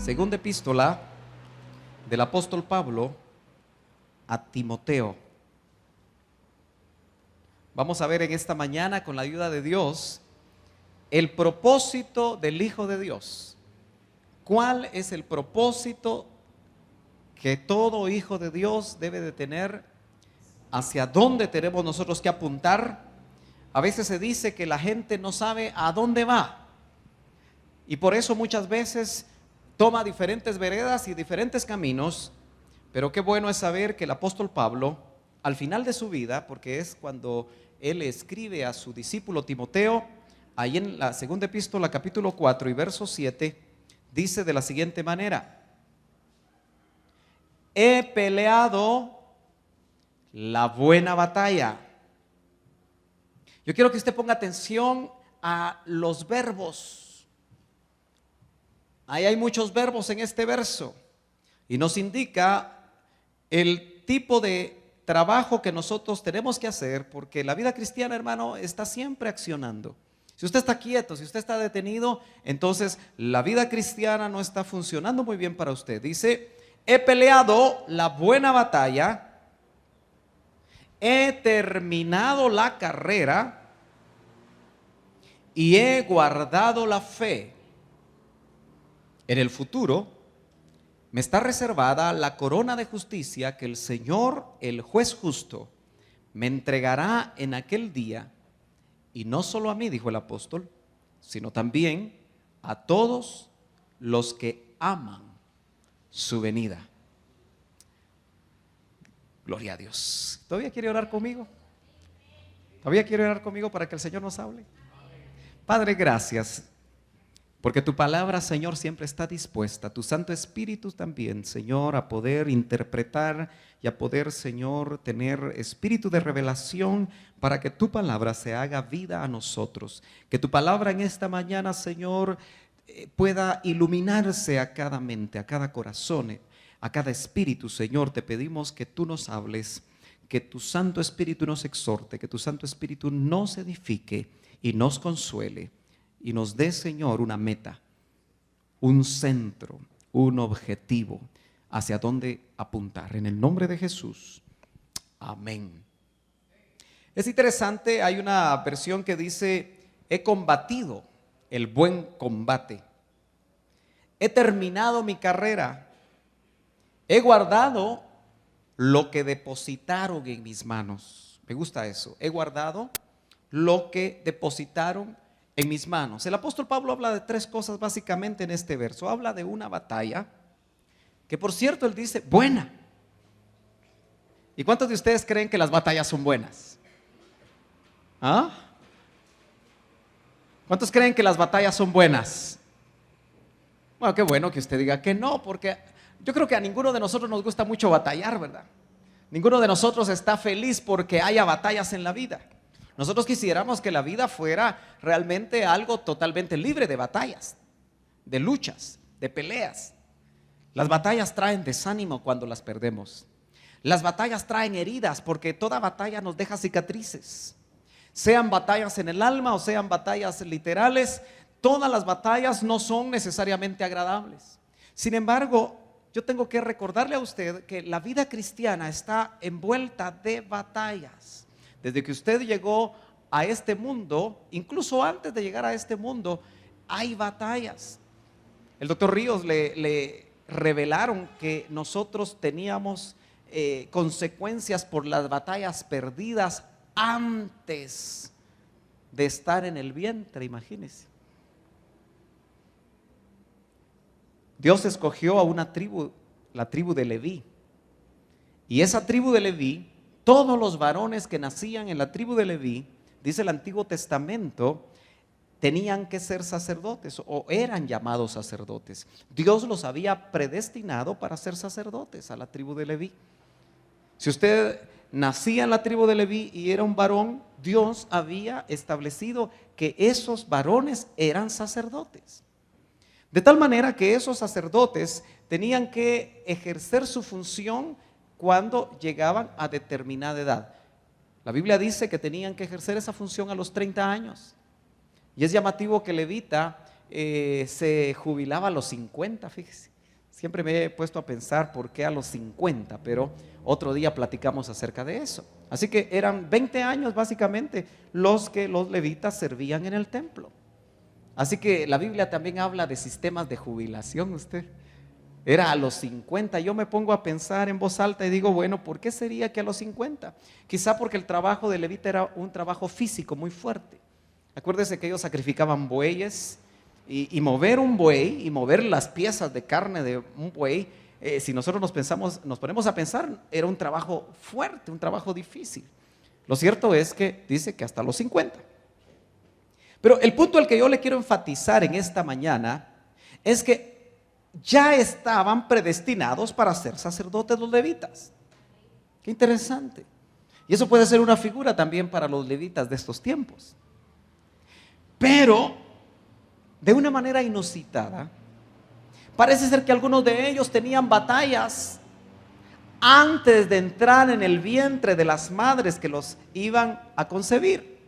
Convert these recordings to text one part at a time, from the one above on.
Segunda epístola del apóstol Pablo a Timoteo. Vamos a ver en esta mañana, con la ayuda de Dios, el propósito del Hijo de Dios. ¿Cuál es el propósito que todo hijo de Dios debe de tener? ¿Hacia dónde tenemos nosotros que apuntar? A veces se dice que la gente no sabe a dónde va, y por eso muchas veces toma diferentes veredas y diferentes caminos. Pero qué bueno es saber que el apóstol Pablo, al final de su vida, porque es cuando él escribe a su discípulo Timoteo, ahí en la segunda epístola, capítulo 4 y verso 7, dice de la siguiente manera: he peleado la buena batalla. Yo quiero que usted ponga atención a los verbos. Ahí hay muchos verbos en este verso y nos indica el tipo de trabajo que nosotros tenemos que hacer, porque la vida cristiana, hermano, está siempre accionando. Si usted está quieto, si usted está detenido, entonces la vida cristiana no está funcionando muy bien para usted. Dice: he peleado la buena batalla, he terminado la carrera y he guardado la fe. En el futuro me está reservada la corona de justicia que el Señor, el juez justo, me entregará en aquel día, y no solo a mí, dijo el apóstol, sino también a todos los que aman su venida. Gloria a Dios. ¿Todavía quiere orar conmigo? ¿Todavía quiere orar conmigo para que el Señor nos hable? Padre, gracias, porque tu palabra, Señor, siempre está dispuesta. Tu Santo Espíritu también, Señor, a poder interpretar y a poder, Señor, tener espíritu de revelación para que tu palabra se haga vida a nosotros. Que tu palabra en esta mañana, Señor, pueda iluminarse a cada mente, a cada corazón, a cada espíritu. Señor, te pedimos que tú nos hables, que tu Santo Espíritu nos exhorte, que tu Santo Espíritu nos edifique y nos consuele. Y nos dé, Señor, una meta, un centro, un objetivo hacia dónde apuntar. En el nombre de Jesús, amén. Es interesante, hay una versión que dice: he combatido el buen combate, he terminado mi carrera, he guardado lo que depositaron en mis manos. Me gusta eso, he guardado lo que depositaron en mis manos. El apóstol Pablo habla de tres cosas básicamente en este verso. Habla de una batalla, que por cierto él dice buena. ¿Y cuántos de ustedes creen que las batallas son buenas? ¿Ah? ¿Cuántos creen que las batallas son buenas? Bueno, qué bueno que usted diga que no, porque yo creo que a ninguno de nosotros nos gusta mucho batallar, ¿verdad? Ninguno de nosotros está feliz porque haya batallas en la vida. Nosotros quisiéramos que la vida fuera realmente algo totalmente libre de batallas, de luchas, de peleas. Las batallas traen desánimo cuando las perdemos. Las batallas traen heridas, porque toda batalla nos deja cicatrices. Sean batallas en el alma o sean batallas literales, todas las batallas no son necesariamente agradables. Sin embargo, yo tengo que recordarle a usted que la vida cristiana está envuelta de batallas. Desde que usted llegó a este mundo, incluso antes de llegar a este mundo, hay batallas. El doctor Ríos le revelaron que nosotros teníamos consecuencias por las batallas perdidas antes de estar en el vientre, imagínense. Dios escogió a una tribu, la tribu de Leví, y esa tribu de Leví, todos los varones que nacían en la tribu de Leví, dice el Antiguo Testamento, tenían que ser sacerdotes o eran llamados sacerdotes. Dios los había predestinado para ser sacerdotes a la tribu de Leví. Si usted nacía en la tribu de Leví y era un varón, Dios había establecido que esos varones eran sacerdotes. De tal manera que esos sacerdotes tenían que ejercer su función cuando llegaban a determinada edad. La Biblia dice que tenían que ejercer esa función a los 30 años. Y es llamativo que Levita se jubilaba a los 50, fíjese. Siempre me he puesto a pensar por qué a los 50, pero otro día platicamos acerca de eso. Así que eran 20 años básicamente los que los levitas servían en el templo. Así que la Biblia también habla de sistemas de jubilación, usted. Era a los 50. Yo me pongo a pensar en voz alta y digo, bueno, ¿por qué sería que a los 50? Quizá porque el trabajo de levita era un trabajo físico muy fuerte. Acuérdese que ellos sacrificaban bueyes y mover un buey y mover las piezas de carne de un buey, si nosotros nos ponemos a pensar, era un trabajo fuerte, un trabajo difícil. Lo cierto es que dice que hasta los 50. Pero el punto al que yo le quiero enfatizar en esta mañana es que ya estaban predestinados para ser sacerdotes los levitas. Qué interesante. Y eso puede ser una figura también para los levitas de estos tiempos. Pero de una manera inusitada, parece ser que algunos de ellos tenían batallas antes de entrar en el vientre de las madres que los iban a concebir.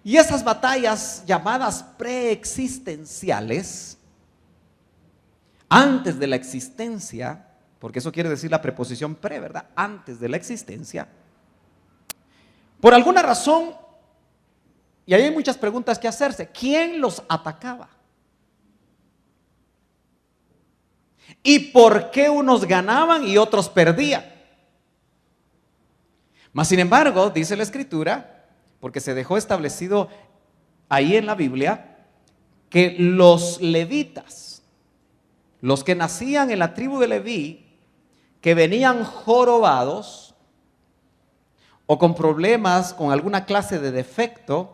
Y esas batallas llamadas preexistenciales, antes de la existencia, porque eso quiere decir la preposición pre, ¿verdad? Antes de la existencia, por alguna razón. Y ahí hay muchas preguntas que hacerse. ¿Quién los atacaba? ¿Y por qué unos ganaban y otros perdían? Mas sin embargo, dice la Escritura, porque se dejó establecido ahí en la Biblia, que los levitas, los que nacían en la tribu de Leví, que venían jorobados o con problemas, con alguna clase de defecto,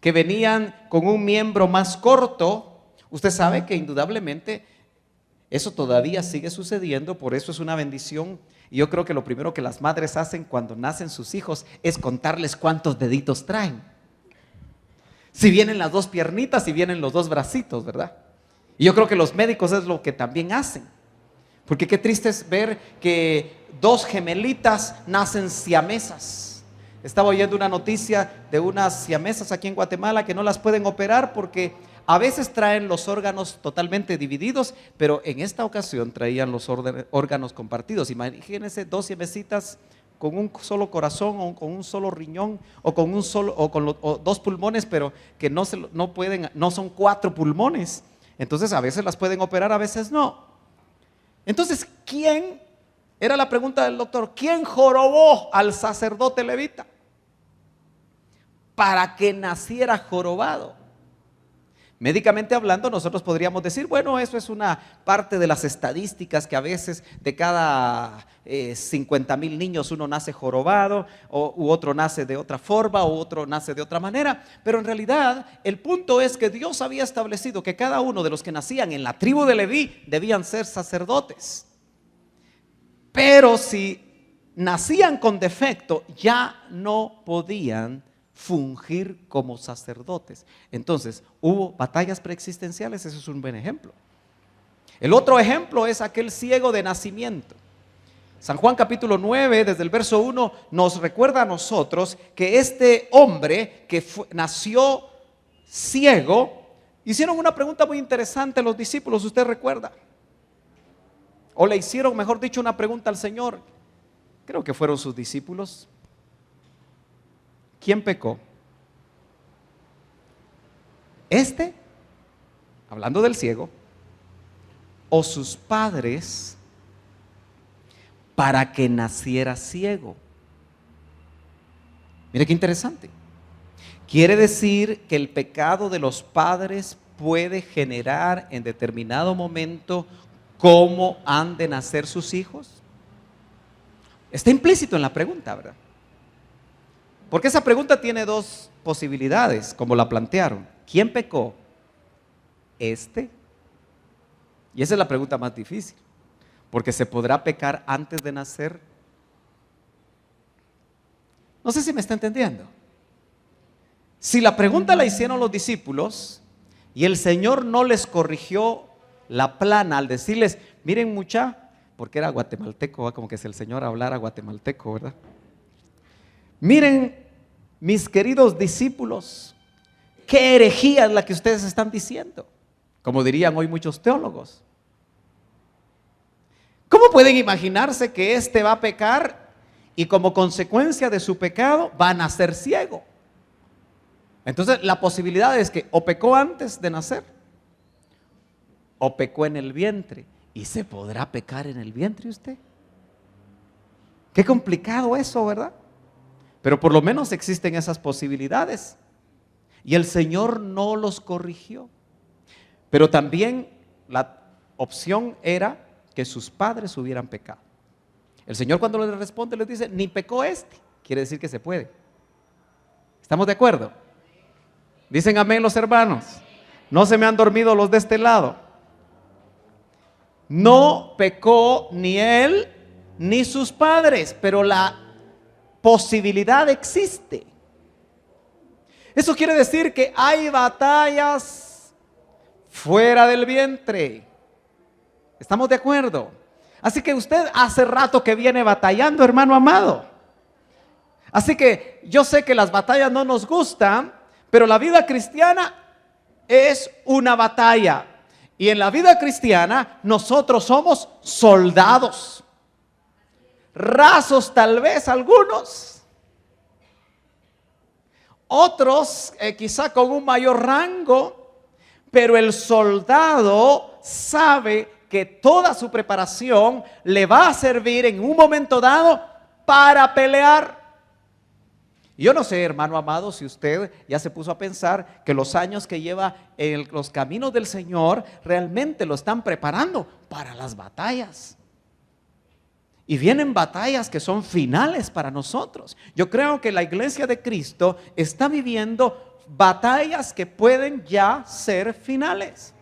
que venían con un miembro más corto, usted sabe que indudablemente eso todavía sigue sucediendo, por eso es una bendición. Y yo creo que lo primero que las madres hacen cuando nacen sus hijos es contarles cuántos deditos traen. Si vienen las 2 piernitas, si vienen los 2 bracitos, ¿verdad? Y yo creo que los médicos es lo que también hacen. Porque qué triste es ver que 2 gemelitas nacen siamesas. Estaba oyendo una noticia de unas siamesas aquí en Guatemala que no las pueden operar porque a veces traen los órganos totalmente divididos, pero en esta ocasión traían los órganos compartidos. Imagínense 2 siamesitas con un solo corazón o con un solo riñón o con un solo o 2 pulmones, pero que no son 4 pulmones. Entonces a veces las pueden operar, a veces no. Entonces, ¿quién? Era la pregunta del doctor, ¿quién jorobó al sacerdote levita para que naciera jorobado? Médicamente hablando, nosotros podríamos decir, bueno, eso es una parte de las estadísticas que a veces de cada 50,000 niños uno nace jorobado, u otro nace de otra forma, u otro nace de otra manera. Pero en realidad el punto es que Dios había establecido que cada uno de los que nacían en la tribu de Leví debían ser sacerdotes. Pero si nacían con defecto, ya no podían fungir como sacerdotes. Entonces, hubo batallas preexistenciales, eso es un buen ejemplo. El otro ejemplo es aquel ciego de nacimiento. San Juan capítulo 9, desde el verso 1, nos recuerda a nosotros que este hombre que nació ciego, hicieron una pregunta muy interesante a los discípulos, ¿usted recuerda? O le hicieron, mejor dicho, una pregunta al Señor. Creo que fueron sus discípulos. ¿Quién pecó? ¿Este? Hablando del ciego. ¿O sus padres para que naciera ciego? Mire qué interesante. Quiere decir que el pecado de los padres puede generar en determinado momento cómo han de nacer sus hijos. Está implícito en la pregunta, ¿verdad? Porque esa pregunta tiene 2 posibilidades, como la plantearon. ¿Quién pecó? ¿Este? Y esa es la pregunta más difícil, porque ¿se podrá pecar antes de nacer? No sé si me está entendiendo. Si la pregunta la hicieron los discípulos y el Señor no les corrigió la plana al decirles, miren mucha, porque era guatemalteco, como que si el Señor hablara guatemalteco, ¿verdad? Miren, mis queridos discípulos, ¿Qué herejía es la que ustedes están diciendo? Como dirían hoy muchos teólogos. ¿Cómo pueden imaginarse que éste va a pecar y como consecuencia de su pecado va a nacer ciego? Entonces la posibilidad es que o pecó antes de nacer o pecó en el vientre. ¿Y se podrá pecar en el vientre usted? Qué complicado eso, ¿verdad? Pero por lo menos existen esas posibilidades. Y el Señor no los corrigió. Pero también la opción era que sus padres hubieran pecado. El Señor cuando les responde les dice, ni pecó este. Quiere decir que se puede. ¿Estamos de acuerdo? Dicen amén los hermanos. No se me han dormido los de este lado. No pecó ni él ni sus padres, pero la posibilidad existe. Eso quiere decir que hay batallas fuera del vientre. ¿Estamos de acuerdo? Así que usted hace rato que viene batallando, hermano amado. Así que yo sé que las batallas no nos gustan, pero la vida cristiana es una batalla. Y en la vida cristiana nosotros somos soldados. Rasos tal vez algunos. Otros quizá con un mayor rango. Pero el soldado sabe que toda su preparación le va a servir en un momento dado para pelear. Yo no sé, hermano amado, si usted ya se puso a pensar que los años que lleva en los caminos del Señor realmente lo están preparando para las batallas. Y vienen batallas que son finales para nosotros. Yo creo que la iglesia de Cristo está viviendo batallas que pueden ya ser finales.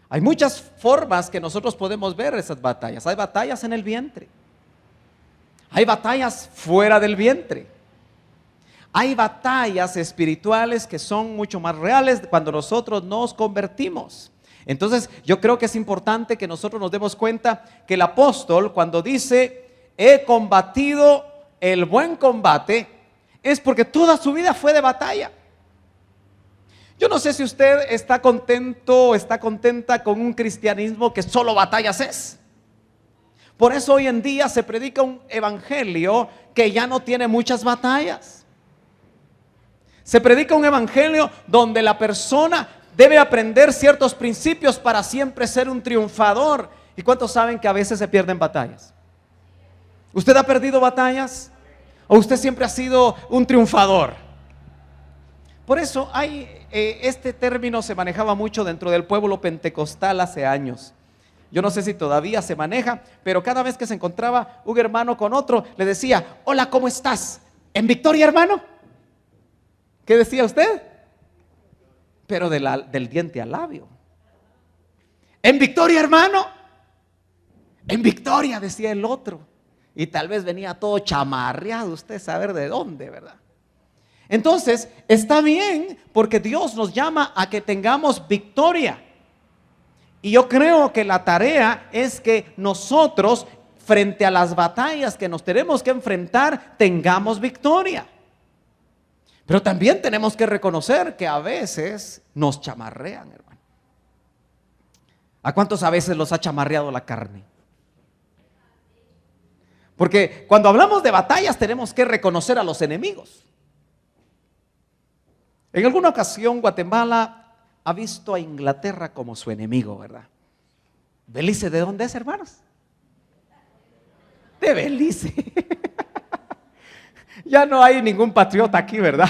Hay muchas formas que nosotros podemos ver esas batallas. Hay batallas en el vientre. Hay batallas fuera del vientre. Hay batallas espirituales que son mucho más reales cuando nosotros nos convertimos. Entonces yo creo que es importante que nosotros nos demos cuenta que el apóstol cuando dice he combatido el buen combate es porque toda su vida fue de batalla. Yo no sé si usted está contento o está contenta con un cristianismo que solo batallas es. Por eso hoy en día se predica un evangelio que ya no tiene muchas batallas. Se predica un evangelio donde la persona debe aprender ciertos principios para siempre ser un triunfador. ¿Y cuántos saben que a veces se pierden batallas? ¿Usted ha perdido batallas? ¿O usted siempre ha sido un triunfador? Por eso este término se manejaba mucho dentro del pueblo pentecostal hace años. Yo no sé si todavía se maneja, pero cada vez que se encontraba un hermano con otro, le decía, hola, ¿cómo estás? ¿En victoria, hermano? ¿Qué decía usted? Pero del diente al labio. ¿En victoria, hermano? En victoria, decía el otro. Y tal vez venía todo chamarreado, usted saber de dónde, ¿verdad? Entonces, está bien porque Dios nos llama a que tengamos victoria. Y yo creo que la tarea es que nosotros, frente a las batallas que nos tenemos que enfrentar, tengamos victoria. Pero también tenemos que reconocer que a veces nos chamarrean, hermano. ¿A cuántos a veces los ha chamarreado la carne? Porque cuando hablamos de batallas tenemos que reconocer a los enemigos. En alguna ocasión Guatemala ha visto a Inglaterra como su enemigo, ¿verdad? ¿Belice de dónde es, hermanos? De Belice. Ya no hay ningún patriota aquí, ¿verdad?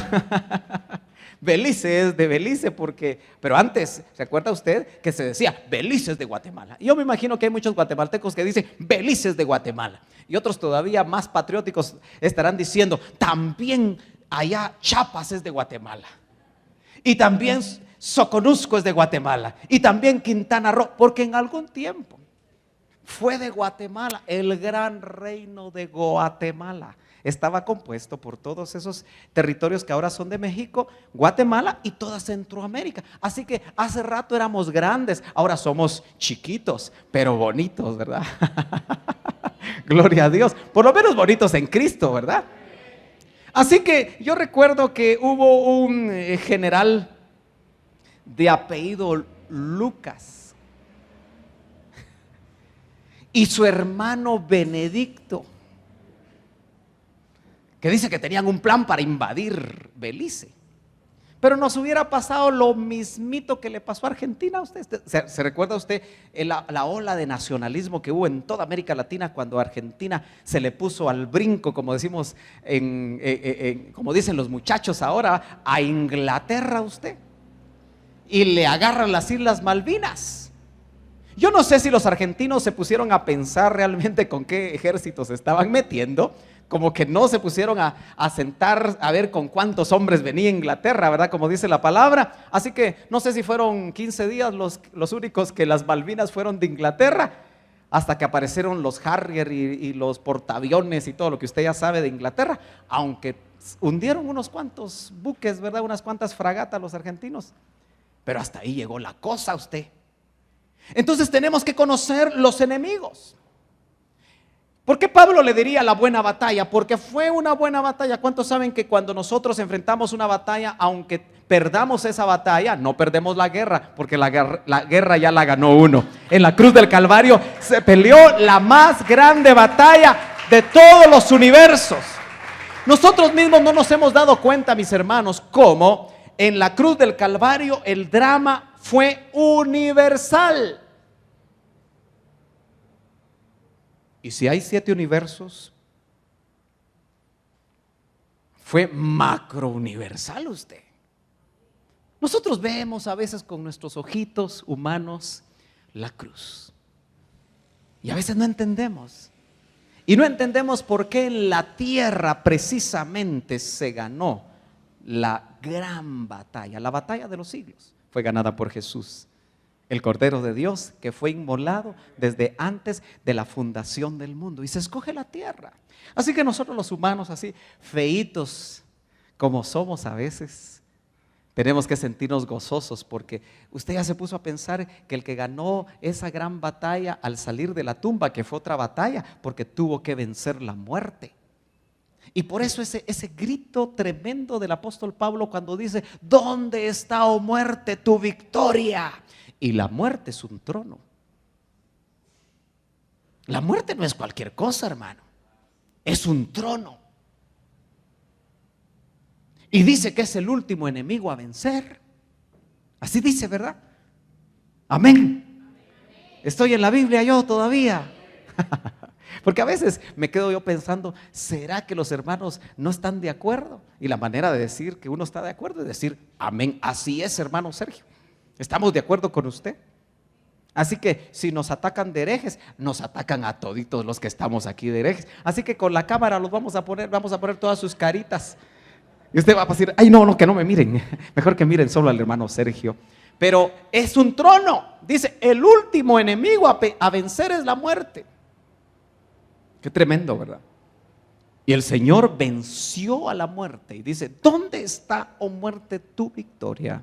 Belice es de Belice porque, pero antes, ¿se acuerda usted que se decía Belice es de Guatemala? Y yo me imagino que hay muchos guatemaltecos que dicen Belice es de Guatemala. Y otros todavía más patrióticos estarán diciendo también allá Chiapas es de Guatemala. Y también Soconusco es de Guatemala. Y también Quintana Roo, porque en algún tiempo fue de Guatemala, el gran reino de Guatemala. Estaba compuesto por todos esos territorios que ahora son de México, Guatemala y toda Centroamérica. Así que hace rato éramos grandes, ahora somos chiquitos, pero bonitos, ¿verdad? Gloria a Dios, por lo menos bonitos en Cristo, ¿verdad? Así que yo recuerdo que hubo un general de apellido Lucas y su hermano Benedicto, que dice que tenían un plan para invadir Belice. Pero nos hubiera pasado lo mismito que le pasó a Argentina a usted. ¿Se recuerda usted la ola de nacionalismo que hubo en toda América Latina cuando Argentina se le puso al brinco, como decimos, como dicen los muchachos ahora, a Inglaterra usted? Y le agarran las Islas Malvinas. Yo no sé si los argentinos se pusieron a pensar realmente con qué ejércitos se estaban metiendo. Como que no se pusieron a sentar a ver con cuántos hombres venía Inglaterra, ¿verdad? Como dice la palabra. Así que no sé si fueron 15 días los únicos que las Malvinas fueron de Inglaterra, hasta que aparecieron los Harrier y los portaaviones y todo lo que usted ya sabe de Inglaterra, aunque hundieron unos cuantos buques, ¿verdad? Unas cuantas fragatas los argentinos. Pero hasta ahí llegó la cosa usted. Entonces tenemos que conocer los enemigos. ¿Por qué Pablo le diría la buena batalla? Porque fue una buena batalla. ¿Cuántos saben que cuando nosotros enfrentamos una batalla, aunque perdamos esa batalla, no perdemos la guerra? Porque la guerra ya la ganó uno. En la cruz del Calvario se peleó la más grande batalla de todos los universos. Nosotros mismos no nos hemos dado cuenta, mis hermanos, cómo en la cruz del Calvario el drama fue universal. Y si hay 7 universos, fue macro universal usted. Nosotros vemos a veces con nuestros ojitos humanos la cruz. Y a veces no entendemos. Y no entendemos por qué en la tierra precisamente se ganó la gran batalla. La batalla de los siglos fue ganada por Jesús, el Cordero de Dios, que fue inmolado desde antes de la fundación del mundo. Y se escoge la tierra. Así que nosotros los humanos, así feitos como somos a veces, tenemos que sentirnos gozosos, porque usted ya se puso a pensar que el que ganó esa gran batalla al salir de la tumba, que fue otra batalla, porque tuvo que vencer la muerte. Y por eso ese grito tremendo del apóstol Pablo cuando dice: ¿dónde está, oh muerte, tu victoria? Y la muerte es un trono. La muerte no es cualquier cosa, hermano. Es un trono. Y dice que es el último enemigo a vencer. Así dice, ¿verdad? Amén. Estoy en la Biblia yo todavía. Porque a veces me quedo yo pensando, ¿será que los hermanos no están de acuerdo? Y la manera de decir que uno está de acuerdo es decir: amén, así es, hermano Sergio. ¿Estamos de acuerdo con usted? Así que si nos atacan de herejes, nos atacan a toditos los que estamos aquí de herejes. Así que con la cámara los vamos a poner todas sus caritas. Y usted va a decir: ay, no, que no me miren. Mejor que miren solo al hermano Sergio. Pero es un trono. Dice: el último enemigo a vencer es la muerte. Qué tremendo, ¿verdad? Y el Señor venció a la muerte. Y dice: ¿dónde está, oh muerte, tu victoria?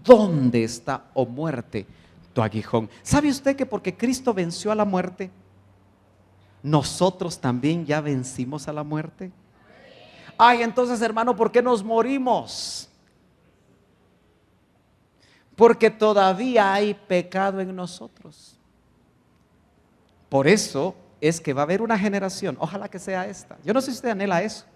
¿Dónde está, oh muerte, tu aguijón? ¿Sabe usted que porque Cristo venció a la muerte, nosotros también ya vencimos a la muerte? Ay, entonces, hermano, ¿por qué nos morimos? Porque todavía hay pecado en nosotros. Por eso es que va a haber una generación, ojalá que sea esta. Yo no sé si usted anhela eso,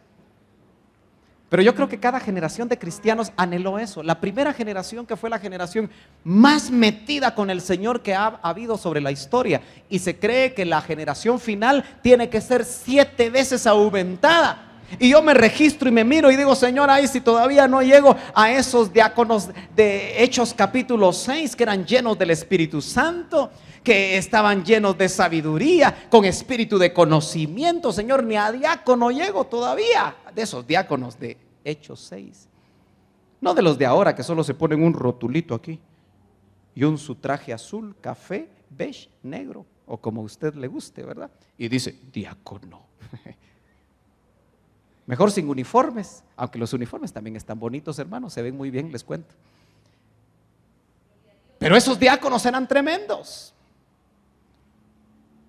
pero yo creo que cada generación de cristianos anheló eso. La primera generación, que fue la generación más metida con el Señor que ha habido sobre la historia, y se cree que la generación final tiene que ser 7 veces aumentada. Y yo me registro y me miro y digo: Señor, ay, si todavía no llego a esos diáconos de Hechos capítulo 6, que eran llenos del Espíritu Santo, que estaban llenos de sabiduría, con espíritu de conocimiento. Señor, ni a diácono llego todavía, de esos diáconos de Hechos 6. No de los de ahora, que solo se ponen un rotulito aquí y su traje azul, café, beige, negro, o como a usted le guste, ¿verdad? Y dice: diácono. Mejor sin uniformes, aunque los uniformes también están bonitos, hermanos, se ven muy bien, les cuento. Pero esos diáconos eran tremendos.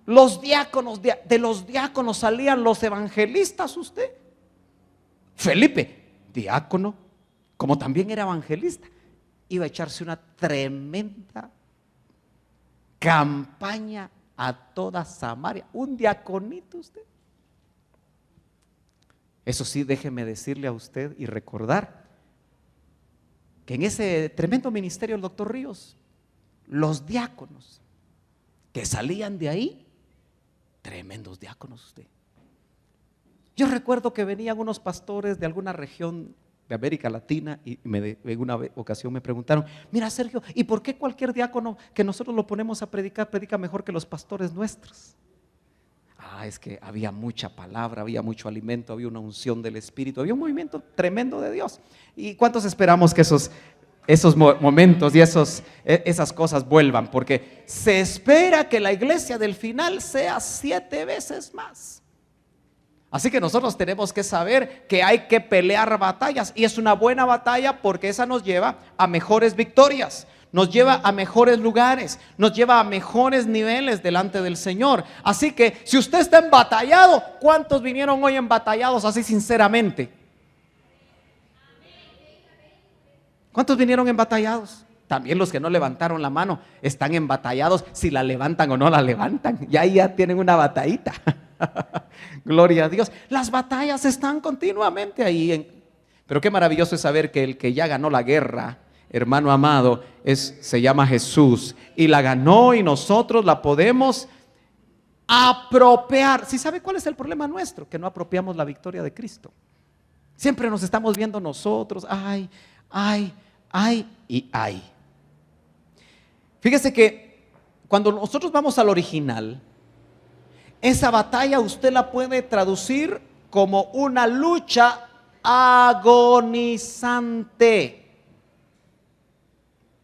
Los diáconos, de los diáconos salían los evangelistas, usted. Felipe, diácono, como también era evangelista, iba a echarse una tremenda campaña a toda Samaria. Un diaconito usted. Eso sí, déjeme decirle a usted y recordar que en ese tremendo ministerio del doctor Ríos, los diáconos que salían de ahí, tremendos diáconos usted. Yo recuerdo que venían unos pastores de alguna región de América Latina y en una ocasión me preguntaron: mira, Sergio, ¿y por qué cualquier diácono que nosotros lo ponemos a predicar, predica mejor que los pastores nuestros? Es que había mucha palabra, había mucho alimento, había una unción del Espíritu, había un movimiento tremendo de Dios. ¿Y cuántos esperamos que esos momentos y esas cosas vuelvan? Porque se espera que la iglesia del final sea 7 veces más. Así que nosotros tenemos que saber que hay que pelear batallas, y es una buena batalla porque esa nos lleva a mejores victorias, nos lleva a mejores lugares, nos lleva a mejores niveles delante del Señor. Así que si usted está embatallado, ¿cuántos vinieron hoy embatallados así sinceramente? ¿Cuántos vinieron embatallados? También los que no levantaron la mano están embatallados, si la levantan o no la levantan. Y ahí ya tienen una batallita. Gloria a Dios. Las batallas están continuamente ahí. Pero qué maravilloso es saber que el que ya ganó la guerra, hermano amado, se llama Jesús, y la ganó, y nosotros la podemos apropiar. ¿Sí sabe cuál es el problema nuestro? Que no apropiamos la victoria de Cristo. Siempre nos estamos viendo nosotros, ay, y ay. Fíjese que cuando nosotros vamos al original, esa batalla usted la puede traducir como una lucha agonizante.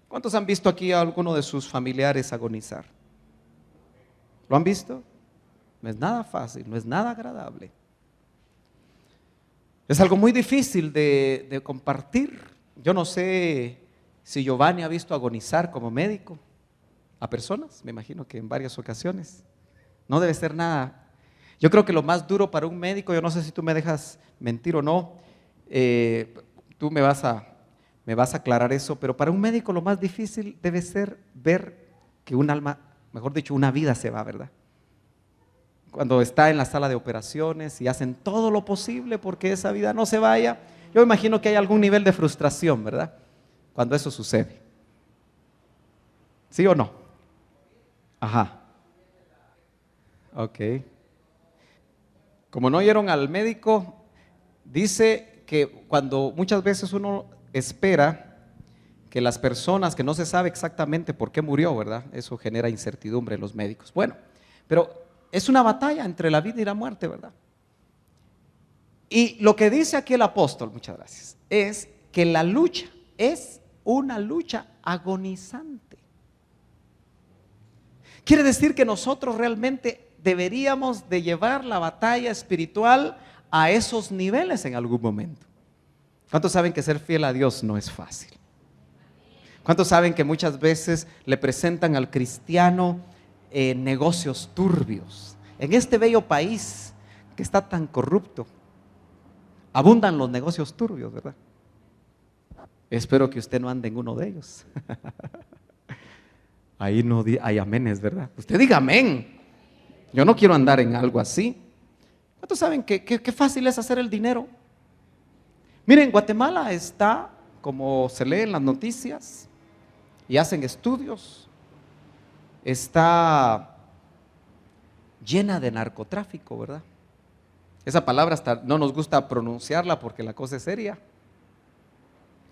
¿Cuántos han visto aquí a alguno de sus familiares agonizar? ¿Lo han visto? No es nada fácil, no es nada agradable. Es algo muy difícil de compartir. Yo no sé si Giovanni ha visto agonizar como médico a personas, me imagino que en varias ocasiones. No debe ser nada. Yo creo que lo más duro para un médico, yo no sé si tú me dejas mentir o no, tú me vas a aclarar eso, pero para un médico lo más difícil debe ser ver que un alma, mejor dicho, una vida se va, ¿verdad? Cuando está en la sala de operaciones y hacen todo lo posible porque esa vida no se vaya, yo imagino que hay algún nivel de frustración, ¿verdad? Cuando eso sucede. ¿Sí o no? Ajá. Ok. Como no oyeron al médico, dice que cuando muchas veces uno espera que las personas, que no se sabe exactamente por qué murió, ¿verdad? Eso genera incertidumbre en los médicos. Bueno, pero es una batalla entre la vida y la muerte, ¿verdad? Y lo que dice aquí el apóstol, muchas gracias, es que la lucha es una lucha agonizante. Quiere decir que nosotros realmente deberíamos de llevar la batalla espiritual a esos niveles en algún momento. ¿Cuántos saben que ser fiel a Dios no es fácil? ¿Cuántos saben que muchas veces le presentan al cristiano negocios turbios? En este bello país que está tan corrupto, abundan los negocios turbios, ¿verdad? Espero que usted no ande en uno de ellos. Ahí no hay aménes, ¿verdad? Usted diga amén. Yo no quiero andar en algo así. ¿Cuántos saben que fácil es hacer el dinero? Miren, Guatemala está, como se lee en las noticias y hacen estudios, está llena de narcotráfico, ¿verdad? Esa palabra hasta no nos gusta pronunciarla porque la cosa es seria.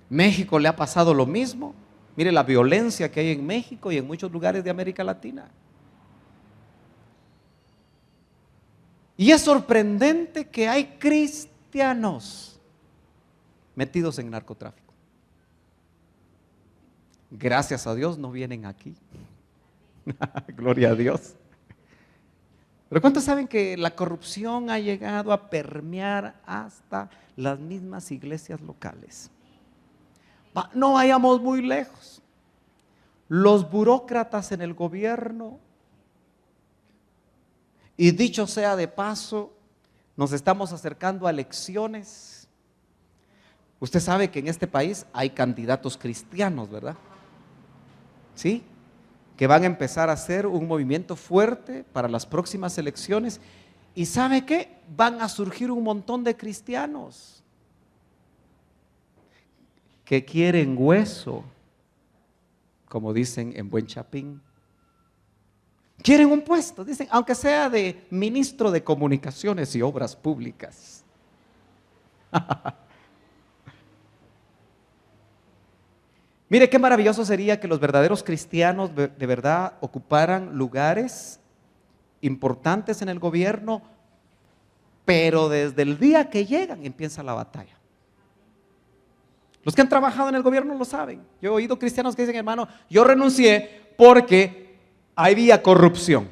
México le ha pasado lo mismo. Mire la violencia que hay en México y en muchos lugares de América Latina. Y es sorprendente que hay cristianos metidos en narcotráfico. Gracias a Dios no vienen aquí. Gloria a Dios. Pero ¿cuántos saben que la corrupción ha llegado a permear hasta las mismas iglesias locales? No vayamos muy lejos. Los burócratas en el gobierno, y dicho sea de paso, nos estamos acercando a elecciones Usted sabe que en este país hay candidatos cristianos, ¿verdad? ¿Sí? Que van a empezar a hacer un movimiento fuerte para las próximas elecciones. ¿Y sabe qué? Van a surgir un montón de cristianos que quieren hueso, como dicen en buen chapín. Quieren un puesto, dicen, aunque sea de ministro de Comunicaciones y Obras Públicas. Mire qué maravilloso sería que los verdaderos cristianos de verdad ocuparan lugares importantes en el gobierno, pero desde el día que llegan empieza la batalla. Los que han trabajado en el gobierno lo saben. Yo he oído cristianos que dicen, hermano, yo renuncié porque había corrupción.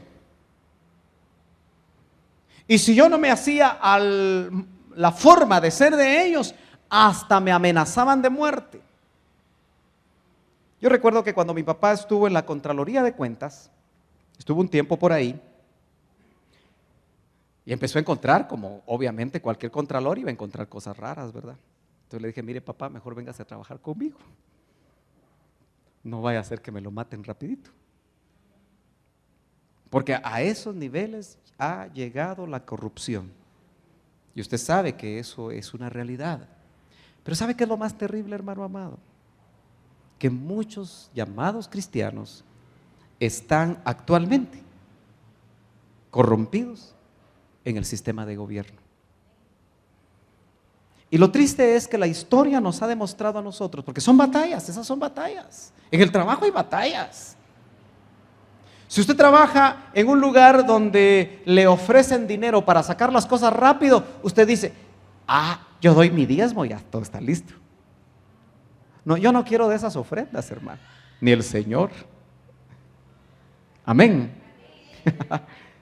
Y si yo no me hacía la forma de ser de ellos, hasta me amenazaban de muerte. Yo recuerdo que cuando mi papá estuvo en la Contraloría de Cuentas, estuvo un tiempo por ahí, y empezó a encontrar, como obviamente cualquier contralor iba a encontrar cosas raras, ¿verdad? Entonces le dije, mire papá, mejor véngase a trabajar conmigo. No vaya a ser que me lo maten rapidito. Porque a esos niveles ha llegado la corrupción. Y usted sabe que eso es una realidad. Pero ¿sabe qué es lo más terrible, hermano amado? Que muchos llamados cristianos están actualmente corrompidos en el sistema de gobierno. Y lo triste es que la historia nos ha demostrado a nosotros, porque son batallas, esas son batallas. En el trabajo hay batallas. Si usted trabaja en un lugar donde le ofrecen dinero para sacar las cosas rápido, usted dice, yo doy mi diezmo, ya todo está listo. No, yo no quiero de esas ofrendas, hermano, ni el Señor. Amén.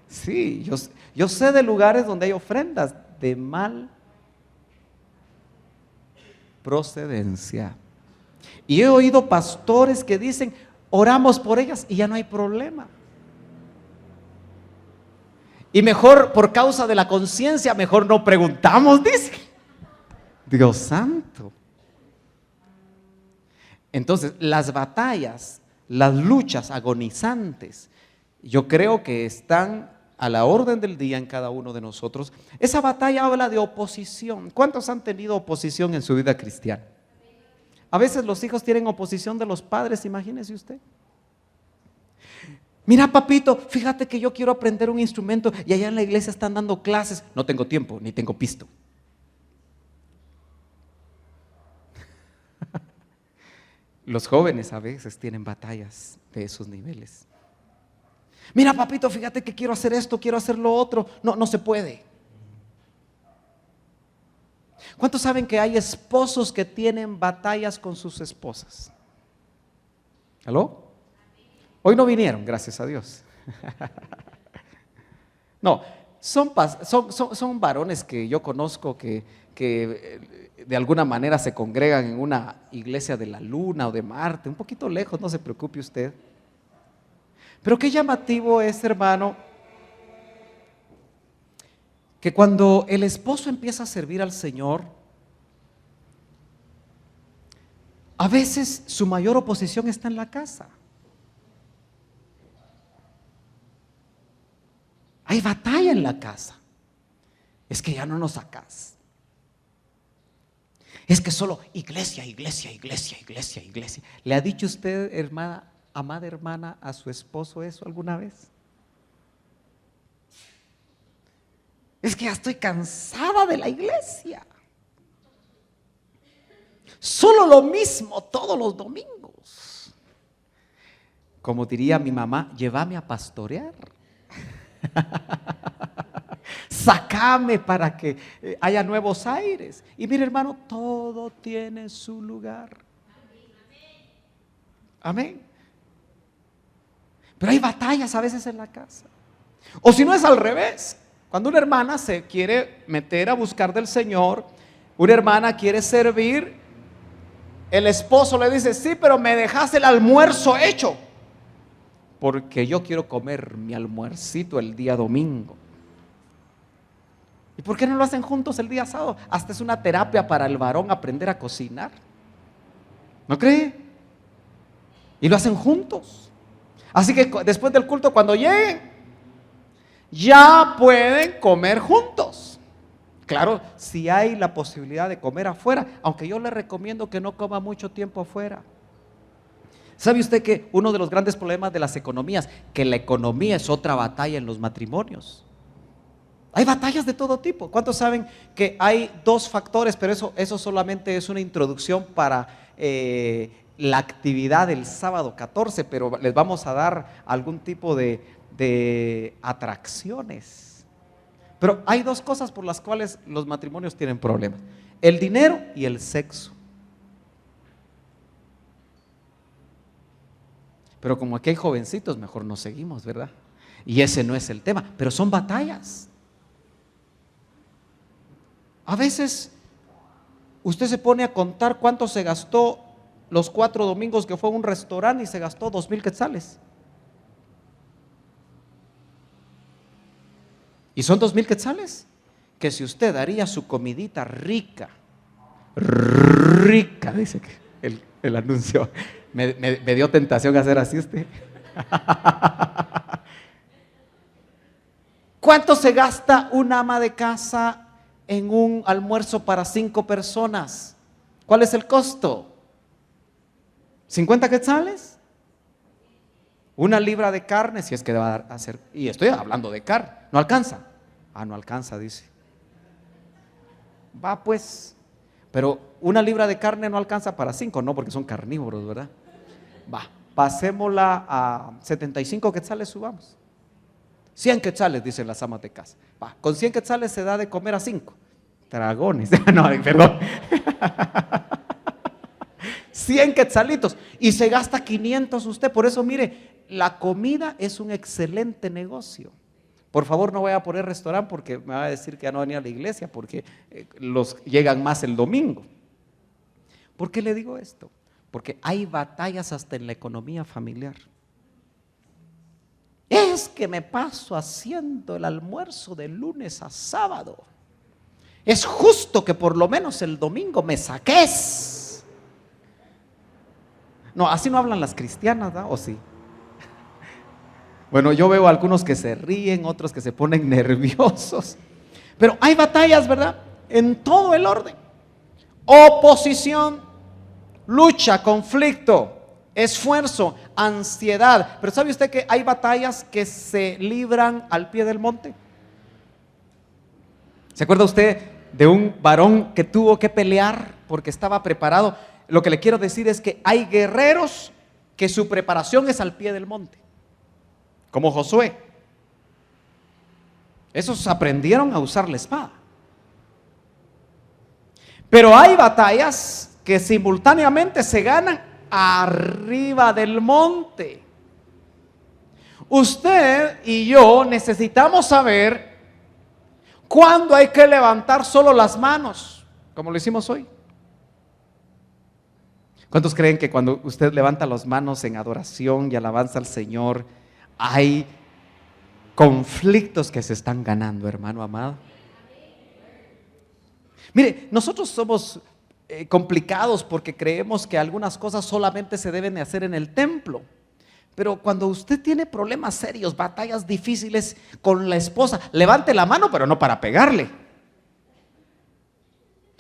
Sí, yo sé de lugares donde hay ofrendas de mal procedencia. Y he oído pastores que dicen, oramos por ellas y ya no hay problema. Y mejor, por causa de la conciencia, mejor no preguntamos, dice. Dios santo. Entonces, las batallas, las luchas agonizantes, yo creo que están a la orden del día en cada uno de nosotros. Esa batalla habla de oposición. ¿Cuántos han tenido oposición en su vida cristiana? A veces los hijos tienen oposición de los padres, imagínese usted. Mira, papito, fíjate que yo quiero aprender un instrumento y allá en la iglesia están dando clases. No tengo tiempo, ni tengo pisto. Los jóvenes a veces tienen batallas de esos niveles. Mira, papito, fíjate que quiero hacer esto, quiero hacer lo otro. No se puede. ¿Cuántos saben que hay esposos que tienen batallas con sus esposas? ¿Aló? Hoy no vinieron, gracias a Dios. No, son varones que yo conozco que de alguna manera se congregan en una iglesia de la Luna o de Marte, un poquito lejos, no se preocupe usted. Pero qué llamativo es, hermano, que cuando el esposo empieza a servir al Señor, a veces su mayor oposición está en la casa. Hay batalla en la casa. Es que ya no nos sacas. Es que solo iglesia, iglesia, iglesia, iglesia, iglesia. ¿Le ha dicho usted, hermana, amada hermana, a su esposo eso alguna vez? Es que ya estoy cansada de la iglesia. Solo lo mismo todos los domingos. Como diría mi mamá, llévame a pastorear. Sácame para que haya nuevos aires. Y mire, hermano, todo tiene su lugar. Amén. Pero hay batallas a veces en la casa. O si no es al revés. Cuando una hermana se quiere meter a buscar del Señor, una hermana quiere servir, el esposo le dice, sí, pero me dejaste el almuerzo hecho, porque yo quiero comer mi almuercito el día domingo. ¿Y por qué no lo hacen juntos el día sábado? Hasta es una terapia para el varón aprender a cocinar. ¿No cree? Y lo hacen juntos. Así que después del culto, cuando lleguen, ya pueden comer juntos. Claro, si hay la posibilidad de comer afuera, aunque yo le recomiendo que no coma mucho tiempo afuera. ¿Sabe usted que uno de los grandes problemas de las economías, que la economía es otra batalla en los matrimonios? Hay batallas de todo tipo. ¿Cuántos saben que hay dos factores? Pero eso solamente es una introducción para la actividad del sábado 14, pero les vamos a dar algún tipo de atracciones. Pero hay dos cosas por las cuales los matrimonios tienen problemas: el dinero y el sexo. Pero como aquí hay jovencitos, mejor nos seguimos, ¿verdad? Y ese no es el tema, pero son batallas. A veces usted se pone a contar cuánto se gastó los 4 domingos que fue a un restaurante y se gastó 2,000 quetzales. Y son 2,000 quetzales que si usted daría su comidita rica, dice que el anuncio, me dio tentación hacer así usted. ¿Cuánto se gasta una ama de casa en un almuerzo para 5 personas? ¿Cuál es el costo? ¿50 quetzales? Una libra de carne, si es que va a hacer, y estoy hablando de carne, ¿no alcanza? No alcanza, dice. Va pues, pero una libra de carne no alcanza para 5, no, porque son carnívoros, ¿verdad? Va, pasémosla a 75 quetzales, subamos. 100 quetzales, dicen las amas de casa. Va, con 100 quetzales se da de comer a 5 dragones. No, perdón. 100 quetzalitos y se gasta 500 usted. Por eso, mire, la comida es un excelente negocio. Por favor, no vaya a poner restaurante porque me va a decir que ya no venía a la iglesia, porque los llegan más el domingo. ¿Por qué le digo esto? Porque hay batallas hasta en la economía familiar. Es que me paso haciendo el almuerzo de lunes a sábado. Es justo que por lo menos el domingo me saques. No, así no hablan las cristianas, ¿no? ¿O sí? Bueno, yo veo a algunos que se ríen, otros que se ponen nerviosos. Pero hay batallas, ¿verdad? En todo el orden. Oposición, lucha, conflicto, esfuerzo, ansiedad. Pero ¿sabe usted que hay batallas que se libran al pie del monte? ¿Se acuerda usted de un varón que tuvo que pelear porque estaba preparado? Lo que le quiero decir es que hay guerreros que su preparación es al pie del monte, como Josué. Esos aprendieron a usar la espada. Pero hay batallas que simultáneamente se ganan arriba del monte. Usted y yo necesitamos saber cuándo hay que levantar solo las manos, como lo hicimos hoy. ¿Cuántos creen que cuando usted levanta las manos en adoración y alabanza al Señor, hay conflictos que se están ganando, hermano amado? Mire, nosotros somos complicados porque creemos que algunas cosas solamente se deben de hacer en el templo. Pero cuando usted tiene problemas serios, batallas difíciles con la esposa, levante la mano, pero no para pegarle.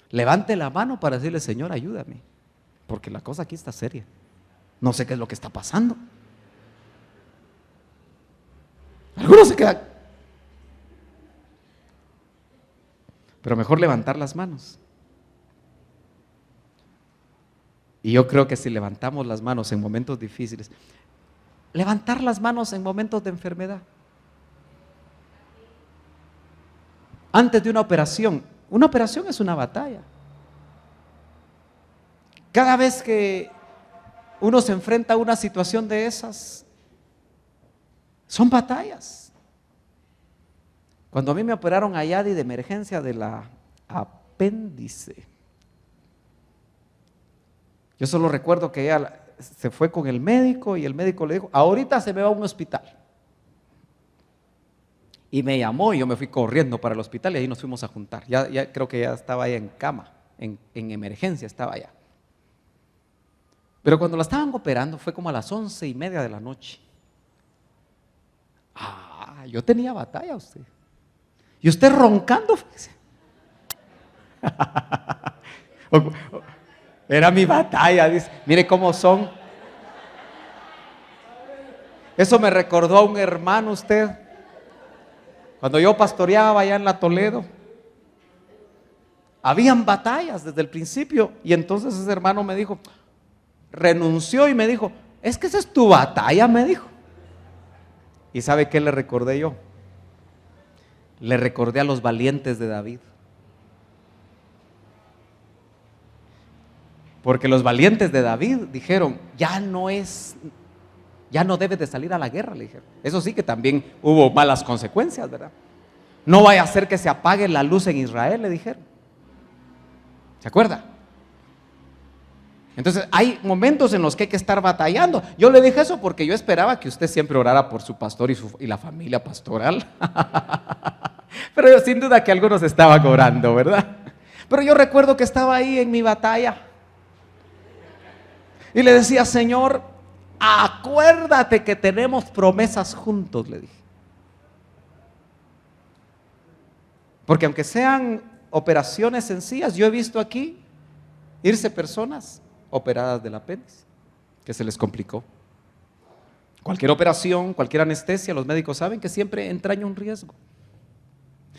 Levante la mano para decirle: Señor, ayúdame, porque la cosa aquí está seria. No sé qué es lo que está pasando. Algunos se quedan. Pero mejor levantar las manos. Y yo creo que si levantamos las manos en momentos difíciles, levantar las manos en momentos de enfermedad, antes de una operación es una batalla. Cada vez que uno se enfrenta a una situación de esas, son batallas. Cuando a mí me operaron a Yadi de emergencia de la apéndice, yo solo recuerdo que ella se fue con el médico y el médico le dijo: ahorita se me va a un hospital. Y me llamó y yo me fui corriendo para el hospital y ahí nos fuimos a juntar. Ya creo que ya estaba ahí en cama, en emergencia estaba ya. Pero cuando la estaban operando fue como a las 11:30 de la noche. Yo tenía batalla usted. Y usted roncando. Era mi batalla, dice. Mire cómo son. Eso me recordó a un hermano usted. Cuando yo pastoreaba allá en la Toledo, habían batallas desde el principio. Y entonces ese hermano me dijo, renunció y me dijo, es que esa es tu batalla, me dijo. ¿Y sabe qué le recordé yo? Le recordé a los valientes de David. Porque los valientes de David dijeron, ya no debe de salir a la guerra, le dijeron. Eso sí que también hubo malas consecuencias, ¿verdad? No vaya a ser que se apague la luz en Israel, le dijeron. ¿Se acuerda? Entonces hay momentos en los que hay que estar batallando. Yo le dije eso porque yo esperaba que usted siempre orara por su pastor y la familia pastoral. Pero sin duda que algunos estaban orando, ¿verdad? Pero yo recuerdo que estaba ahí en mi batalla y le decía, Señor, acuérdate que tenemos promesas juntos, le dije. Porque aunque sean operaciones sencillas, yo he visto aquí irse personas operadas del apéndice, que se les complicó. Cualquier operación, cualquier anestesia, los médicos saben que siempre entraña un riesgo.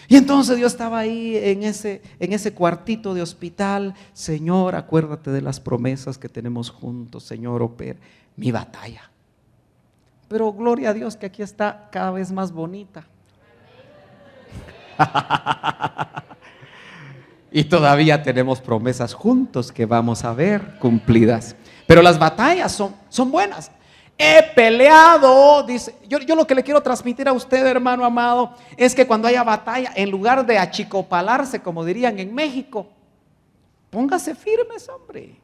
Y entonces yo estaba ahí en ese cuartito de hospital. Señor, acuérdate de las promesas que tenemos juntos. Señor, opera mi batalla. Pero gloria a Dios que aquí está cada vez más bonita. Y todavía tenemos promesas juntos que vamos a ver cumplidas. Pero las batallas son buenas. He peleado, dice. Yo lo que le quiero transmitir a usted, hermano amado, es que cuando haya batalla, en lugar de achicopalarse, como dirían en México, póngase firmes, hombre.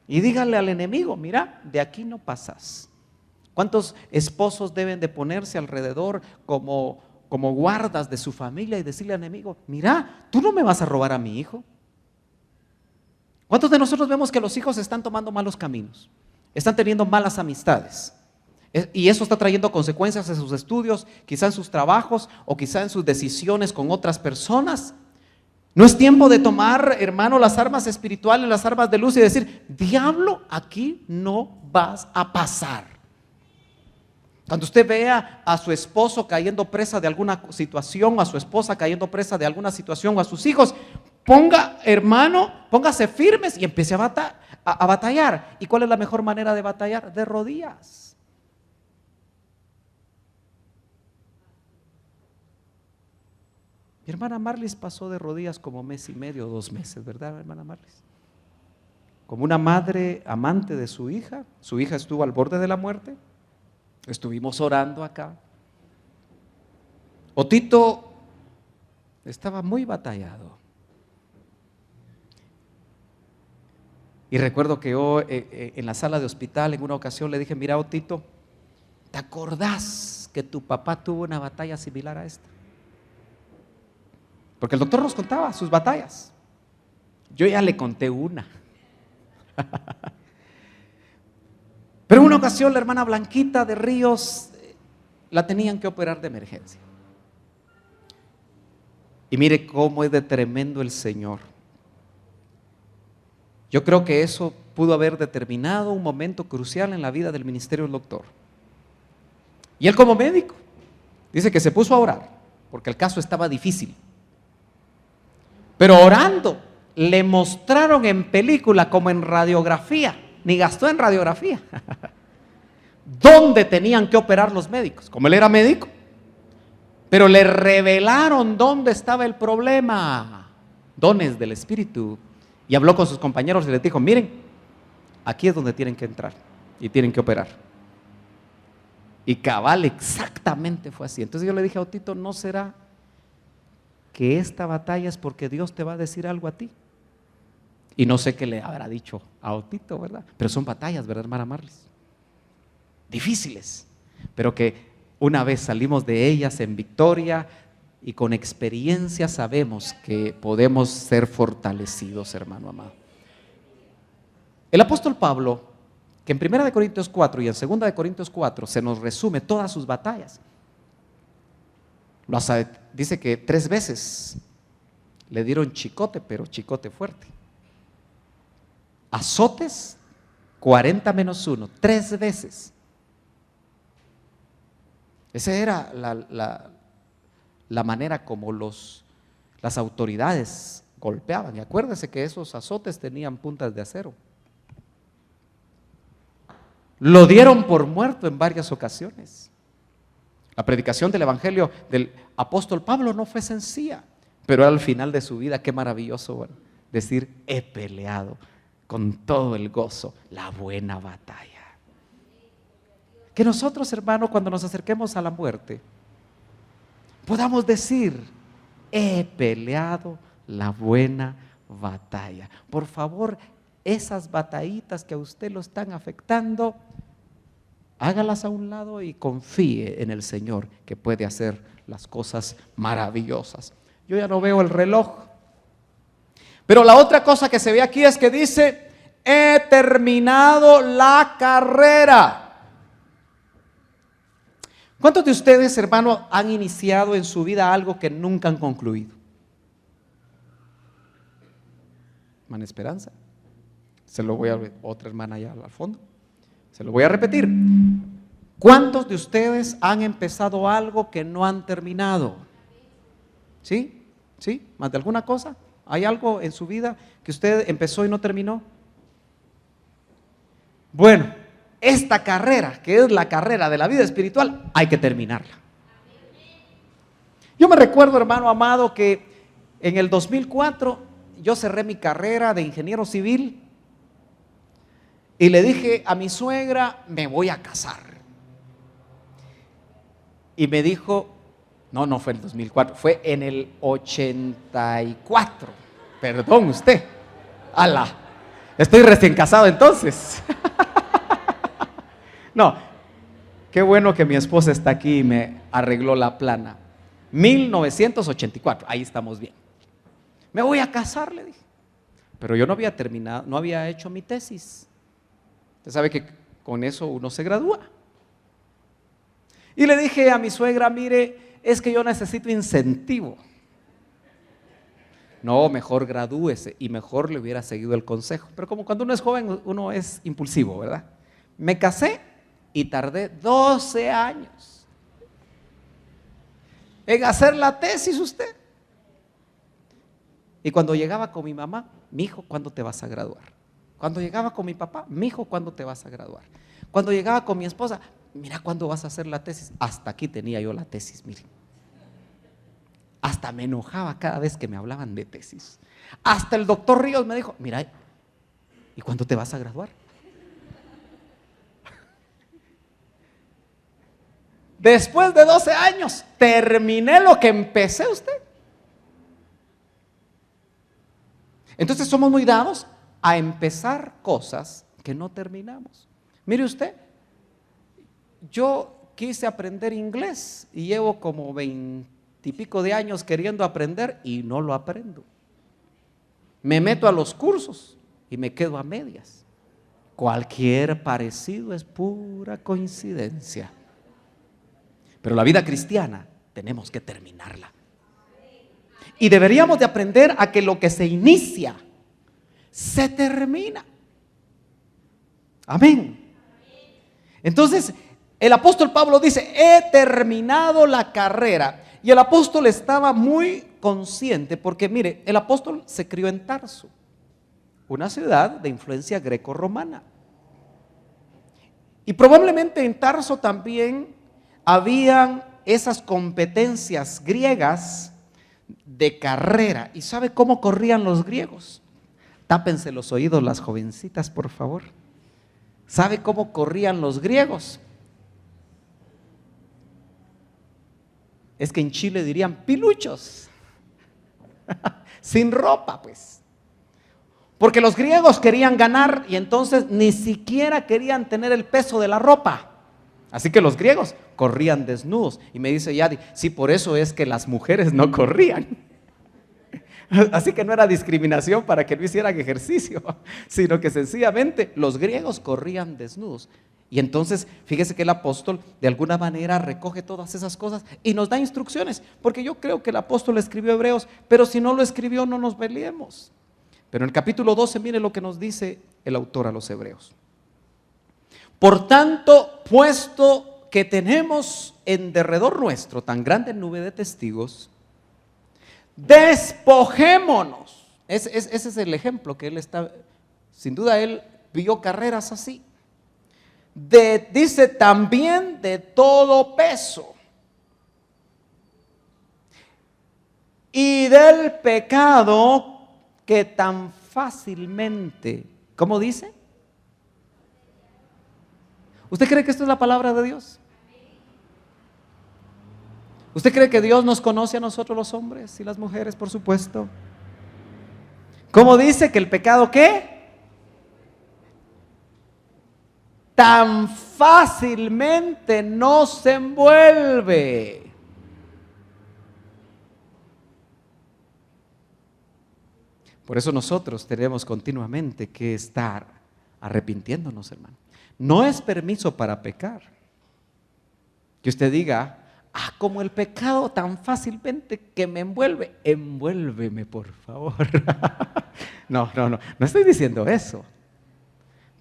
Y díganle al enemigo, mira, de aquí no pasas. ¿Cuántos esposos deben de ponerse alrededor como guardas de su familia y decirle al enemigo, mira, tú no me vas a robar a mi hijo? ¿Cuántos de nosotros vemos que los hijos están tomando malos caminos? Están teniendo malas amistades. Y eso está trayendo consecuencias en sus estudios, quizá en sus trabajos o quizá en sus decisiones con otras personas. No es tiempo de tomar, hermano, las armas espirituales, las armas de luz y decir, diablo, aquí no vas a pasar. Cuando usted vea a su esposo cayendo presa de alguna situación, o a su esposa cayendo presa de alguna situación, o a sus hijos, póngase firmes y empiece a batallar. ¿Y cuál es la mejor manera de batallar? De rodillas. Mi hermana Marlis pasó de rodillas como 1.5 meses, 2 meses, ¿verdad, hermana Marlis? Como una madre amante de su hija estuvo al borde de la muerte. Estuvimos orando acá. Otito estaba muy batallado. Y recuerdo que yo en la sala de hospital en una ocasión le dije, mira, Otito, ¿te acordás que tu papá tuvo una batalla similar a esta? Porque el doctor nos contaba sus batallas. Yo ya le conté una. Pero en una ocasión la hermana Blanquita de Ríos la tenían que operar de emergencia. Y mire cómo es de tremendo el Señor. Yo creo que eso pudo haber determinado un momento crucial en la vida del ministerio del doctor. Y él como médico dice que se puso a orar porque el caso estaba difícil. Pero orando le mostraron en película como en radiografía. Ni gastó en radiografía. ¿Dónde tenían que operar los médicos? Como él era médico. Pero le revelaron dónde estaba el problema. Dones del Espíritu. Y habló con sus compañeros y les dijo, miren, aquí es donde tienen que entrar y tienen que operar. Y cabal, exactamente fue así. Entonces yo le dije a Otito, ¿no será que esta batalla es porque Dios te va a decir algo a ti? Y no sé qué le habrá dicho a Otito, ¿verdad? Pero son batallas, ¿verdad, hermana Marlis? Difíciles, pero que una vez salimos de ellas en victoria y con experiencia sabemos que podemos ser fortalecidos, hermano amado. El apóstol Pablo, que en 1 Corintios 4 y en 2 Corintios 4 se nos resume todas sus batallas, dice que 3 veces le dieron chicote, pero chicote fuerte. Azotes, 40-1, 3 veces. Esa era la manera como las autoridades golpeaban. Y acuérdese que esos azotes tenían puntas de acero. Lo dieron por muerto en varias ocasiones. La predicación del evangelio del apóstol Pablo no fue sencilla, pero al final de su vida, qué maravilloso, bueno, decir: he peleado con todo el gozo la buena batalla. Que nosotros, hermano, cuando nos acerquemos a la muerte, podamos decir: he peleado la buena batalla. Por favor, esas batallitas que a usted lo están afectando, hágalas a un lado y confíe en el Señor, que puede hacer las cosas maravillosas. Yo ya no veo el reloj, pero la otra cosa que se ve aquí es que dice: he terminado la carrera. ¿Cuántos de ustedes, hermano, han iniciado en su vida algo que nunca han concluido? Hermana Esperanza, se lo voy a otra hermana allá al fondo, se lo voy a repetir. ¿Cuántos de ustedes han empezado algo que no han terminado? ¿Sí? ¿Sí? ¿Más de alguna cosa? ¿Hay algo en su vida que usted empezó y no terminó? Bueno, esta carrera, que es la carrera de la vida espiritual, hay que terminarla. Yo me recuerdo, hermano amado, que en el 2004 yo cerré mi carrera de ingeniero civil y le dije a mi suegra: me voy a casar. Y me dijo: no fue en el 2004, fue en el 84. Perdón usted. ¡Ala! Estoy recién casado entonces. No, qué bueno que mi esposa está aquí y me arregló la plana. 1984, ahí estamos bien. Me voy a casar, le dije. Pero yo no había terminado, no había hecho mi tesis. Usted sabe que con eso uno se gradúa. Y le dije a mi suegra: mire, es que yo necesito incentivo. No, mejor gradúese, y mejor le hubiera seguido el consejo. Pero como cuando uno es joven, uno es impulsivo, ¿verdad? Me casé y tardé 12 años en hacer la tesis usted. Y cuando llegaba con mi mamá: mi hijo, ¿cuándo te vas a graduar? Cuando llegaba con mi papá: mi hijo, ¿cuándo te vas a graduar? Cuando llegaba con mi esposa: mira, ¿cuándo vas a hacer la tesis? Hasta aquí tenía yo la tesis, miren. Hasta me enojaba cada vez que me hablaban de tesis. Hasta el doctor Ríos me dijo: mira, ¿y cuándo te vas a graduar? Después de 12 años, terminé lo que empecé usted. Entonces somos muy dados a empezar cosas que no terminamos. Mire usted, yo quise aprender inglés y llevo como 20 y pico de años queriendo aprender y no lo aprendo. Me meto a los cursos y me quedo a medias. Cualquier parecido es pura coincidencia. Pero la vida cristiana tenemos que terminarla. Y deberíamos de aprender a que lo que se inicia se termina. Amén. Entonces el apóstol Pablo dice: he terminado la carrera. Y el apóstol estaba muy consciente, porque mire, el apóstol se crió en Tarso, una ciudad de influencia greco-romana. Y probablemente en Tarso también habían esas competencias griegas de carrera. ¿Y sabe cómo corrían los griegos? Tápense los oídos las jovencitas, por favor. ¿Sabe cómo corrían los griegos? Es que en Chile dirían piluchos, sin ropa, pues. Porque los griegos querían ganar y entonces ni siquiera querían tener el peso de la ropa. Así que los griegos corrían desnudos. Y me dice Yadi, sí, por eso es que las mujeres no corrían. Así que no era discriminación para que no hicieran ejercicio, sino que sencillamente los griegos corrían desnudos. Y entonces, fíjese que el apóstol de alguna manera recoge todas esas cosas y nos da instrucciones, porque yo creo que el apóstol escribió Hebreos, pero si no lo escribió no nos peleemos. Pero en el capítulo 12, mire lo que nos dice el autor a los Hebreos. Por tanto, puesto que tenemos en derredor nuestro tan grande nube de testigos, despojémonos. Ese es el ejemplo que él está, sin duda él vio carreras así. Dice también de todo peso y del pecado que tan fácilmente, ¿cómo dice? ¿Usted cree que esto es la palabra de Dios? ¿Usted cree que Dios nos conoce a nosotros los hombres y las mujeres, por supuesto? ¿Cómo dice que el pecado qué? Tan fácilmente nos envuelve. Por eso nosotros tenemos continuamente que estar arrepintiéndonos, hermano. No es permiso para pecar. Que usted diga, como el pecado tan fácilmente que me envuelve, envuélveme por favor. No estoy diciendo eso.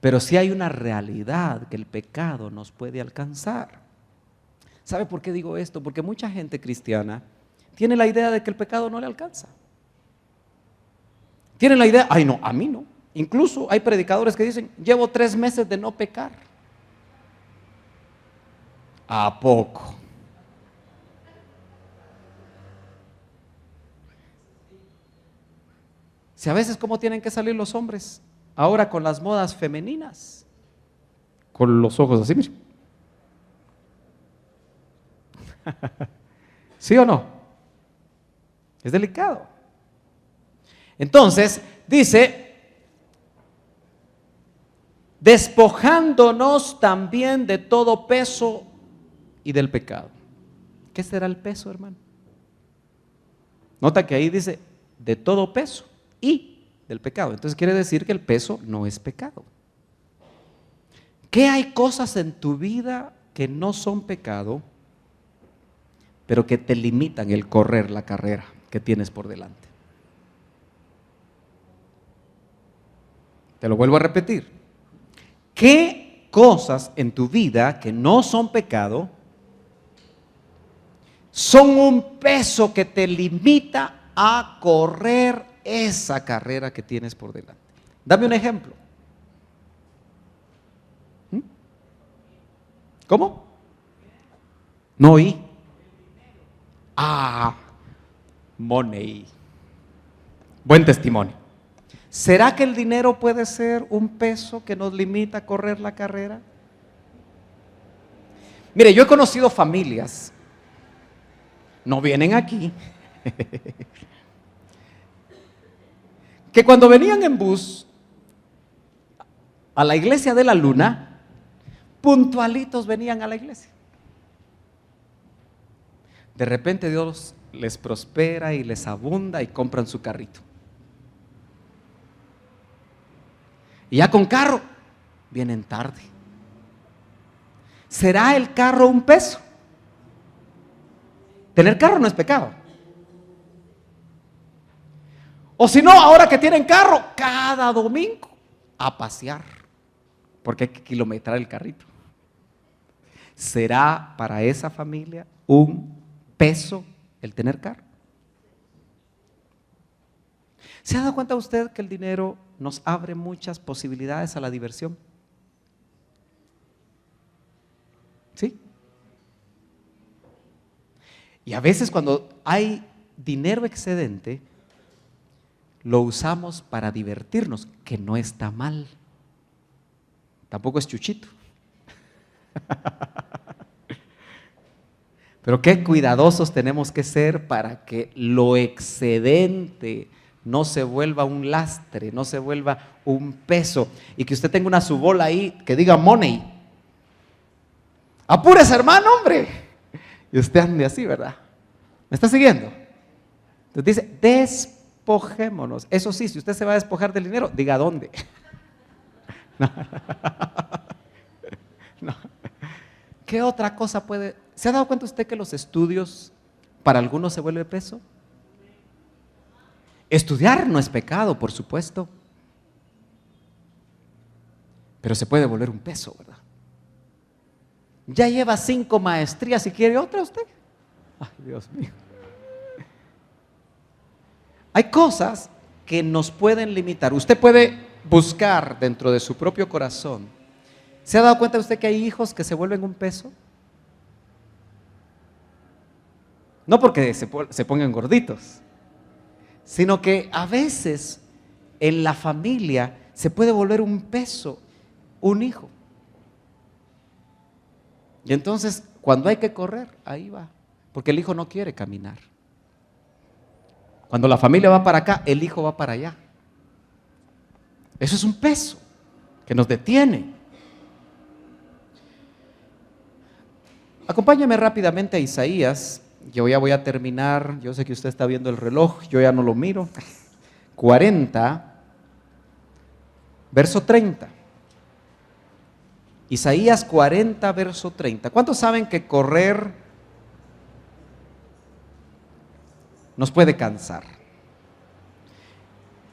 Pero sí hay una realidad que el pecado nos puede alcanzar. ¿Sabe por qué digo esto? Porque mucha gente cristiana tiene la idea de que el pecado no le alcanza. Tiene la idea, no, a mí no. Incluso hay predicadores que dicen, llevo 3 meses de no pecar. ¿A poco? Si a veces cómo tienen que salir los hombres ahora con las modas femeninas, con los ojos así, mire. ¿Sí o no? Es delicado. Entonces, dice, despojándonos también de todo peso y del pecado. ¿Qué será el peso, hermano? Nota que ahí dice, de todo peso y del pecado. Entonces quiere decir que el peso no es pecado. ¿Qué hay cosas en tu vida que no son pecado, pero que te limitan el correr la carrera que tienes por delante? Te lo vuelvo a repetir. ¿Qué cosas en tu vida que no son pecado son un peso que te limita a correr esa carrera que tienes por delante? Dame un ejemplo. ¿Cómo? No oí. Money. Buen testimonio. ¿Será que el dinero puede ser un peso que nos limita a correr la carrera? Mire, yo he conocido familias, no vienen aquí, que cuando venían en bus a la iglesia de la Luna, puntualitos venían a la iglesia. De repente Dios les prospera y les abunda y compran su carrito. Y ya con carro, vienen tarde. ¿Será el carro un peso? Tener carro no es pecado. O si no, ahora que tienen carro, cada domingo a pasear, porque hay que kilometrar el carrito. ¿Será para esa familia un peso el tener carro? ¿Se ha dado cuenta usted que el dinero nos abre muchas posibilidades a la diversión? ¿Sí? Y a veces cuando hay dinero excedente, lo usamos para divertirnos, que no está mal. Tampoco es chuchito. Pero qué cuidadosos tenemos que ser para que lo excedente no se vuelva un lastre, no se vuelva un peso, y que usted tenga una subola ahí que diga money. Apúrese, hermano, hombre. Y usted ande así, ¿verdad? ¿Me está siguiendo? Entonces dice, despojémonos. Eso sí, si usted se va a despojar del dinero, diga dónde. No. No. ¿Qué otra cosa puede? ¿Se ha dado cuenta usted que los estudios para algunos se vuelve peso? Estudiar no es pecado, por supuesto, pero se puede volver un peso, ¿verdad? Ya lleva 5 maestrías y quiere otra usted. Ay, Dios mío. Hay cosas que nos pueden limitar. Usted puede buscar dentro de su propio corazón. ¿Se ha dado cuenta usted que hay hijos que se vuelven un peso? No porque se pongan gorditos, sino que a veces en la familia se puede volver un peso un hijo. Y entonces cuando hay que correr, ahí va, porque el hijo no quiere caminar. Cuando la familia va para acá, el hijo va para allá. Eso es un peso que nos detiene. Acompáñame rápidamente a Isaías. Yo ya voy a terminar. Yo sé que usted está viendo el reloj, yo ya no lo miro. 40, verso 30. Isaías 40, verso 30. ¿Cuántos saben que correr nos puede cansar?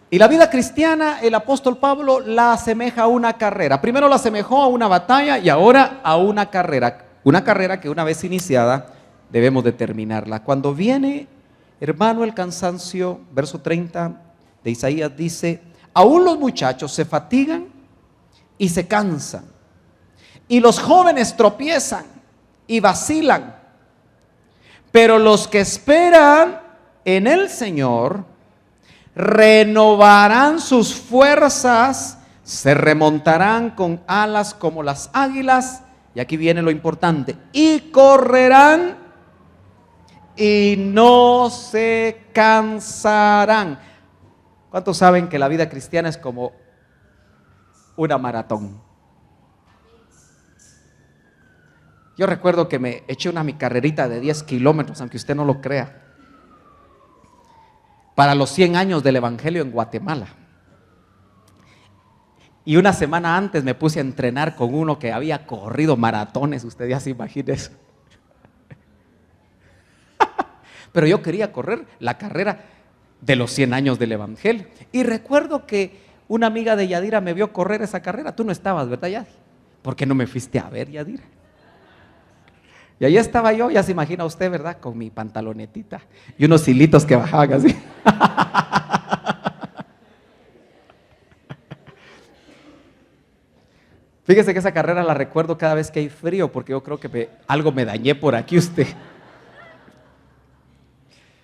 Y la vida cristiana, el apóstol Pablo la asemeja a una carrera. Primero la asemejó a una batalla y ahora a una carrera. Una carrera que una vez iniciada debemos de terminarla. Cuando viene, hermano, el cansancio, verso 30 de Isaías dice, aún los muchachos se fatigan y se cansan, y los jóvenes tropiezan y vacilan, pero los que esperan en el Señor renovarán sus fuerzas, se remontarán con alas como las águilas, y aquí viene lo importante, y correrán y no se cansarán. ¿Cuántos saben que la vida cristiana es como una maratón? Yo recuerdo que me eché mi carrerita de 10 kilómetros, aunque usted no lo crea, para los 100 años del Evangelio en Guatemala. Y una semana antes me puse a entrenar con uno que había corrido maratones, usted ya se imagina eso. Pero yo quería correr la carrera de los 100 años del Evangelio. Y recuerdo que una amiga de Yadira me vio correr esa carrera. Tú no estabas, ¿verdad, Yadira? ¿Por qué no me fuiste a ver, Yadira? Y ahí estaba yo, ya se imagina usted, ¿verdad? Con mi pantalonetita y unos hilitos que bajaban así. Fíjese que esa carrera la recuerdo cada vez que hay frío, porque yo creo que algo me dañé por aquí usted.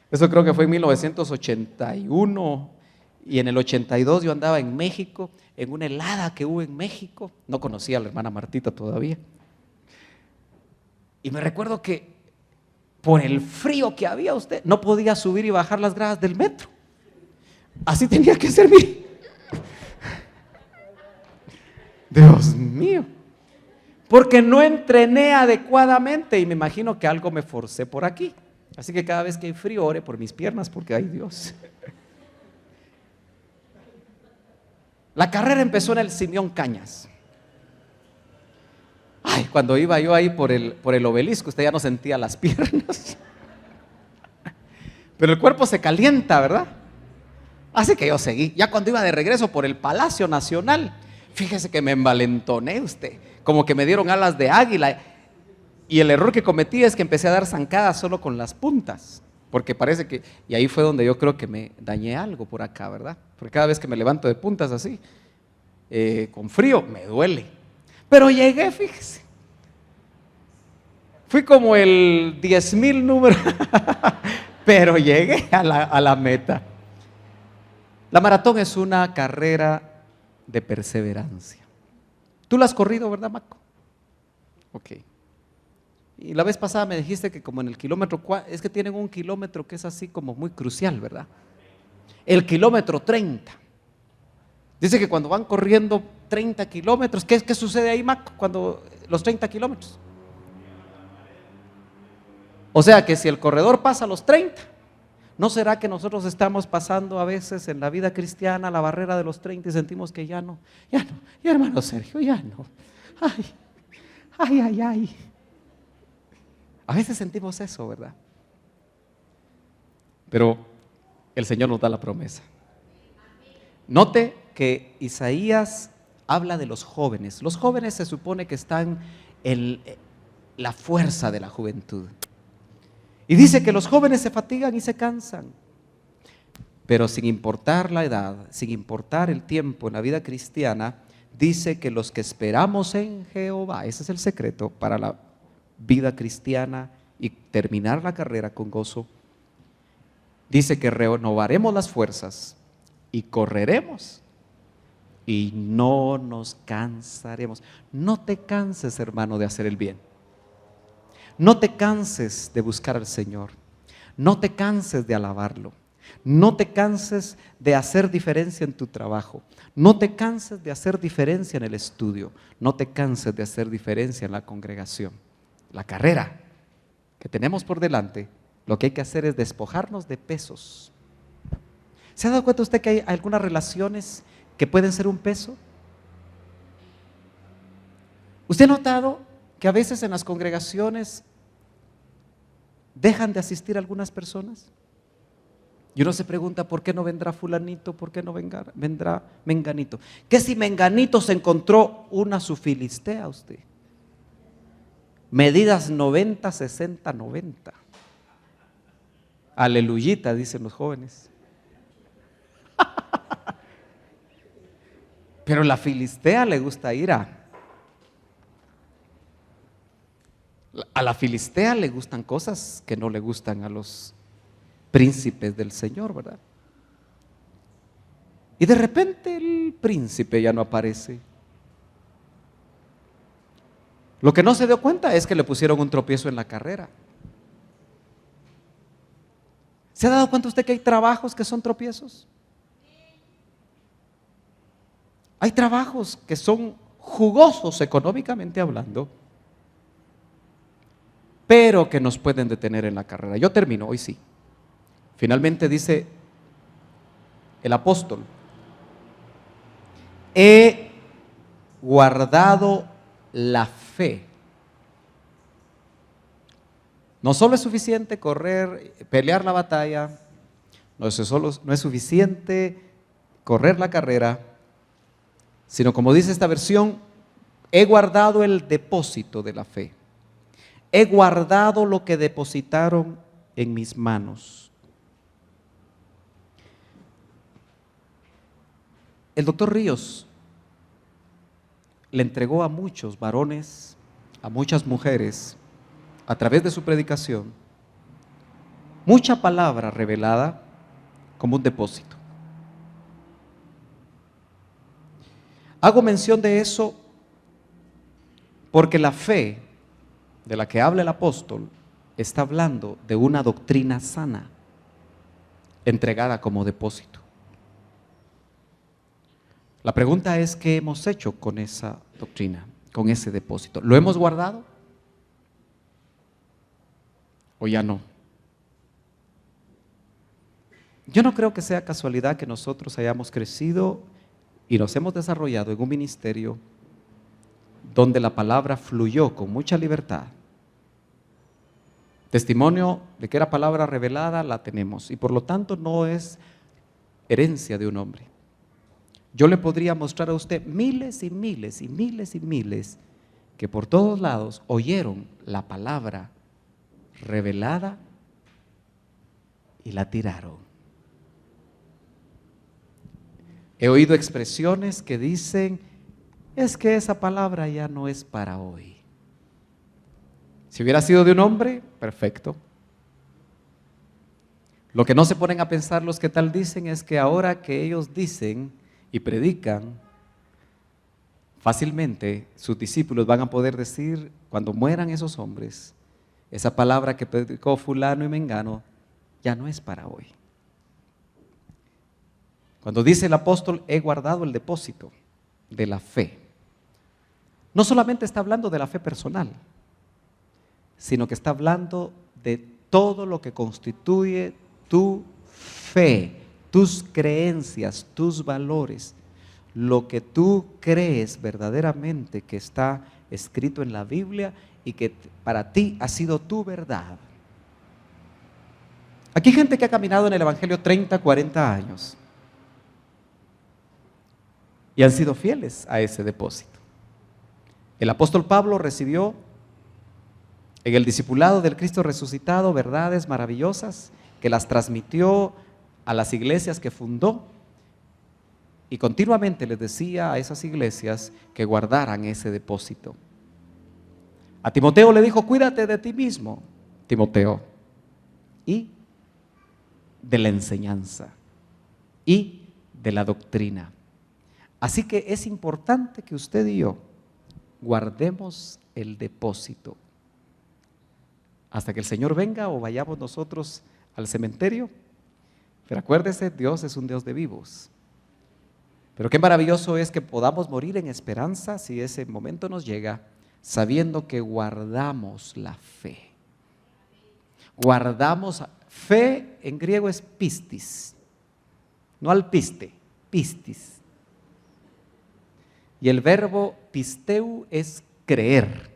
Eso creo que fue en 1981, y en el 82 yo andaba en México, en una helada que hubo en México. No conocía a la hermana Martita todavía. Y me recuerdo que por el frío que había usted, no podía subir y bajar las gradas del metro. Así tenía que ser mi... Dios mío. Porque no entrené adecuadamente y me imagino que algo me forcé por aquí. Así que cada vez que hay frío, ore por mis piernas porque ay Dios. La carrera empezó en el Simeón Cañas. Ay, cuando iba yo ahí por el obelisco, usted ya no sentía las piernas. Pero el cuerpo se calienta, ¿verdad? Así que yo seguí. Ya cuando iba de regreso por el Palacio Nacional, fíjese que me envalentoné usted. Como que me dieron alas de águila. Y el error que cometí es que empecé a dar zancadas solo con las puntas. Porque parece que, y ahí fue donde yo creo que me dañé algo por acá, ¿verdad? Porque cada vez que me levanto de puntas así, con frío, me duele. Pero llegué, fíjese. Fui como el 10,000 número, pero llegué a la meta. La maratón es una carrera de perseverancia. Tú la has corrido, ¿verdad, Maco? Ok. Y la vez pasada me dijiste que como en el kilómetro, es que tienen un kilómetro que es así como muy crucial, ¿verdad? El kilómetro 30. Dice que cuando van corriendo 30 kilómetros, ¿qué sucede ahí, Maco, cuando los 30 kilómetros? O sea que si el corredor pasa a los 30, ¿no será que nosotros estamos pasando a veces en la vida cristiana la barrera de los 30 y sentimos que ya no, ya hermano Sergio, ya no? Ay. A veces sentimos eso, ¿verdad? Pero el Señor nos da la promesa. Note que Isaías habla de los jóvenes. Los jóvenes se supone que están en la fuerza de la juventud. Y dice que los jóvenes se fatigan y se cansan. Pero sin importar la edad, sin importar el tiempo en la vida cristiana, dice que los que esperamos en Jehová, ese es el secreto para la vida cristiana y terminar la carrera con gozo, dice que renovaremos las fuerzas y correremos y no nos cansaremos. No te canses, hermano, de hacer el bien. No te canses de buscar al Señor. No te canses de alabarlo. No te canses de hacer diferencia en tu trabajo. No te canses de hacer diferencia en el estudio. No te canses de hacer diferencia en la congregación. La carrera que tenemos por delante, lo que hay que hacer es despojarnos de pesos. ¿Se ha dado cuenta usted que hay algunas relaciones que pueden ser un peso? ¿Usted ha notado que a veces en las congregaciones dejan de asistir algunas personas? Y uno se pregunta, ¿por qué no vendrá fulanito? ¿Por qué no vendrá menganito? ¿Qué si menganito se encontró una su filistea usted? Medidas 90, 60, 90. Aleluyita, dicen los jóvenes. Pero la filistea le gusta ir a la filistea le gustan cosas que no le gustan a los príncipes del Señor, ¿verdad? Y de repente el príncipe ya no aparece. Lo que no se dio cuenta es que le pusieron un tropiezo en la carrera. ¿Se ha dado cuenta usted que hay trabajos que son tropiezos? Hay trabajos que son jugosos económicamente hablando, pero que nos pueden detener en la carrera. Yo termino, hoy sí. Finalmente dice el apóstol: he guardado la fe. No solo es suficiente correr, pelear la batalla, no es suficiente correr la carrera, sino, como dice esta versión, he guardado el depósito de la fe. He guardado lo que depositaron en mis manos. El doctor Ríos le entregó a muchos varones, a muchas mujeres, a través de su predicación, mucha palabra revelada como un depósito. Hago mención de eso porque la fe de la que habla el apóstol está hablando de una doctrina sana, entregada como depósito. La pregunta es, ¿qué hemos hecho con esa doctrina, con ese depósito? ¿Lo hemos guardado? ¿O ya no? Yo no creo que sea casualidad que nosotros hayamos crecido y nos hemos desarrollado en un ministerio donde la palabra fluyó con mucha libertad. Testimonio de que era palabra revelada la tenemos, y por lo tanto no es herencia de un hombre. Yo le podría mostrar a usted miles y miles y miles y miles que por todos lados oyeron la palabra revelada y la tiraron. He oído expresiones que dicen, es que esa palabra ya no es para hoy. Si hubiera sido de un hombre, perfecto. Lo que no se ponen a pensar los que tal dicen es que ahora que ellos dicen y predican, fácilmente sus discípulos van a poder decir, cuando mueran esos hombres, esa palabra que predicó fulano y mengano ya no es para hoy. Cuando dice el apóstol, he guardado el depósito de la fe, no solamente está hablando de la fe personal, sino que está hablando de todo lo que constituye tu fe, tus creencias, tus valores, lo que tú crees verdaderamente que está escrito en la Biblia y que para ti ha sido tu verdad. Aquí hay gente que ha caminado en el Evangelio 30, 40 años y han sido fieles a ese depósito. El apóstol Pablo recibió en el discipulado del Cristo resucitado verdades maravillosas que las transmitió a las iglesias que fundó y continuamente les decía a esas iglesias que guardaran ese depósito. A Timoteo le dijo: cuídate de ti mismo, Timoteo, y de la enseñanza y de la doctrina. Así que es importante que usted y yo guardemos el depósito hasta que el Señor venga o vayamos nosotros al cementerio. Pero acuérdese, Dios es un Dios de vivos. Pero qué maravilloso es que podamos morir en esperanza si ese momento nos llega, sabiendo que guardamos la fe. Guardamos fe, en griego es pistis, no alpiste, pistis. Y el verbo pisteu es creer.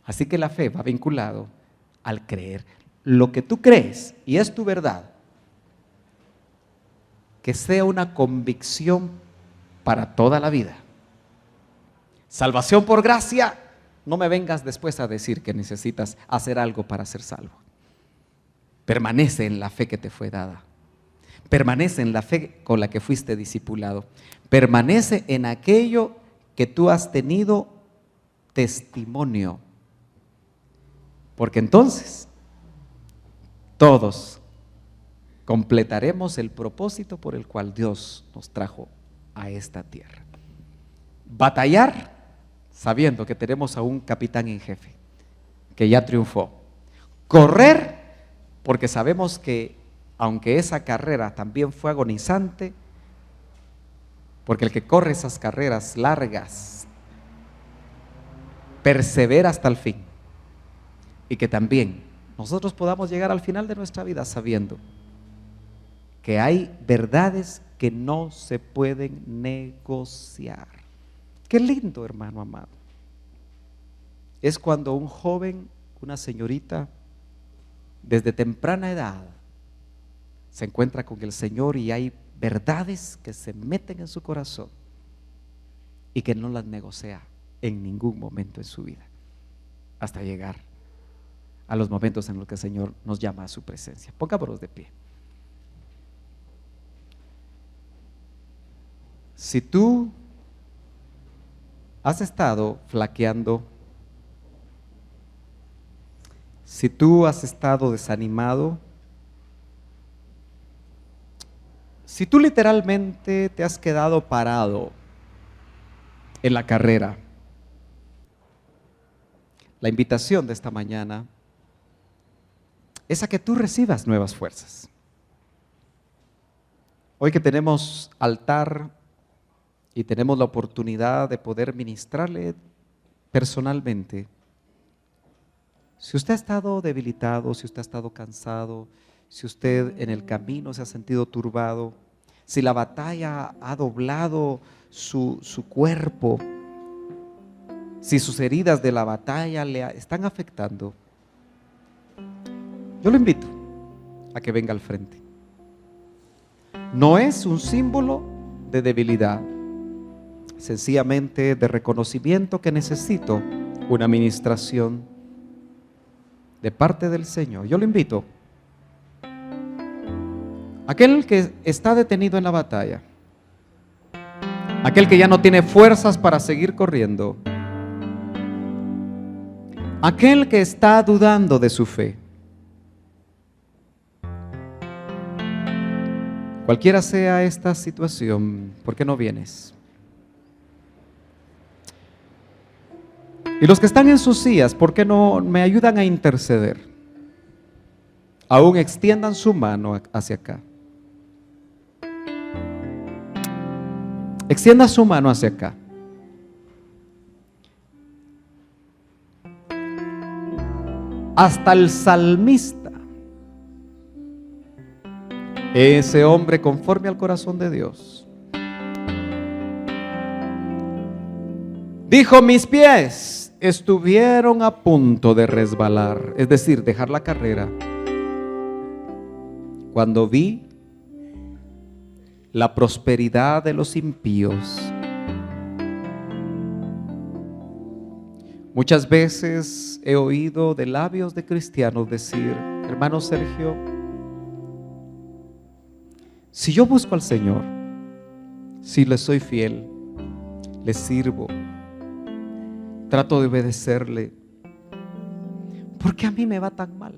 Así que la fe va vinculado al creer. Lo que tú crees y es tu verdad, que sea una convicción para toda la vida. Salvación por gracia, no me vengas después a decir que necesitas hacer algo para ser salvo. Permanece en la fe que te fue dada. Permanece en la fe con la que fuiste discipulado. Permanece en aquello que tú has tenido testimonio. Porque entonces todos completaremos el propósito por el cual Dios nos trajo a esta tierra. Batallar sabiendo que tenemos a un capitán en jefe que ya triunfó. Correr porque sabemos que aunque esa carrera también fue agonizante, porque el que corre esas carreras largas persevera hasta el fin, y que también nosotros podamos llegar al final de nuestra vida sabiendo que hay verdades que no se pueden negociar. Qué lindo, hermano amado, es cuando un joven, una señorita, desde temprana edad se encuentra con el Señor y hay verdades que se meten en su corazón y que no las negocia en ningún momento en su vida, hasta llegar a los momentos en los que el Señor nos llama a su presencia. Pongámonos de pie. Si tú has estado flaqueando, si tú has estado desanimado, si tú literalmente te has quedado parado en la carrera, la invitación de esta mañana es a que tú recibas nuevas fuerzas. Hoy que tenemos altar y tenemos la oportunidad de poder ministrarle personalmente, si usted ha estado debilitado, si usted ha estado cansado, si usted en el camino se ha sentido turbado, si la batalla ha doblado su cuerpo, si sus heridas de la batalla le están afectando, yo lo invito a que venga al frente. No es un símbolo de debilidad, sencillamente de reconocimiento que necesito una ministración de parte del Señor. Yo lo invito. Aquel que está detenido en la batalla, aquel que ya no tiene fuerzas para seguir corriendo, aquel que está dudando de su fe, cualquiera sea esta situación, ¿por qué no vienes? Y los que están en sus sillas, ¿por qué no me ayudan a interceder? Aún extiendan su mano hacia acá. Extienda su mano hacia acá. Hasta el salmista Ese hombre conforme al corazón de Dios dijo: mis pies estuvieron a punto de resbalar, es decir, dejar la carrera, cuando vi la prosperidad de los impíos. Muchas veces he oído de labios de cristianos decir: hermano Sergio, si yo busco al Señor, si le soy fiel, le sirvo, trato de obedecerle, ¿por qué a mí me va tan mal?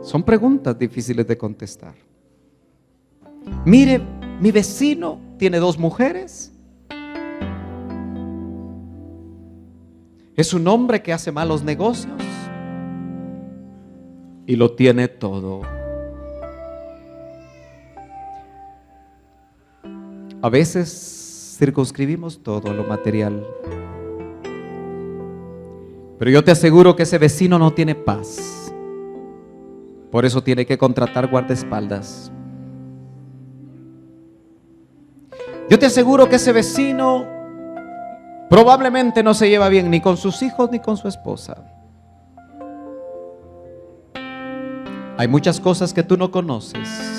Son preguntas difíciles de contestar. Mire, mi vecino tiene 2 mujeres. Es un hombre que hace malos negocios y lo tiene todo. A veces circunscribimos todo a lo material, pero yo te aseguro que ese vecino no tiene paz. Por eso tiene que contratar guardaespaldas. Yo te aseguro que ese vecino probablemente no se lleva bien ni con sus hijos ni con su esposa. Hay muchas cosas que tú no conoces.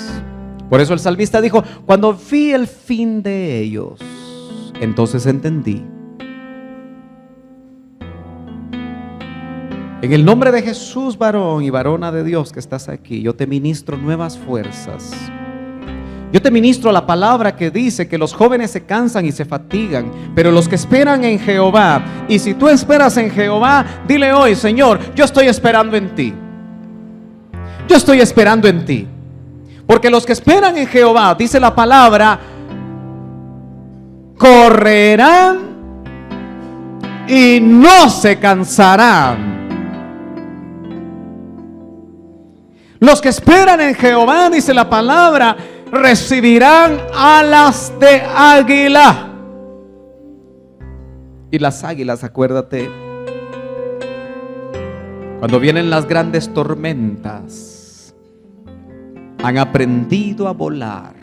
Por eso el salmista dijo: cuando vi el fin de ellos, entonces entendí. En el nombre de Jesús, varón y varona de Dios que estás aquí, yo te ministro nuevas fuerzas. Yo te ministro la palabra que dice que los jóvenes se cansan y se fatigan, pero los que esperan en Jehová, y si tú esperas en Jehová, dile hoy: Señor, yo estoy esperando en ti. Yo estoy esperando en ti. Porque los que esperan en Jehová, dice la palabra, correrán y no se cansarán. Los que esperan en Jehová, dice la palabra, recibirán alas de águila. Y las águilas, acuérdate, cuando vienen las grandes tormentas, han aprendido a volar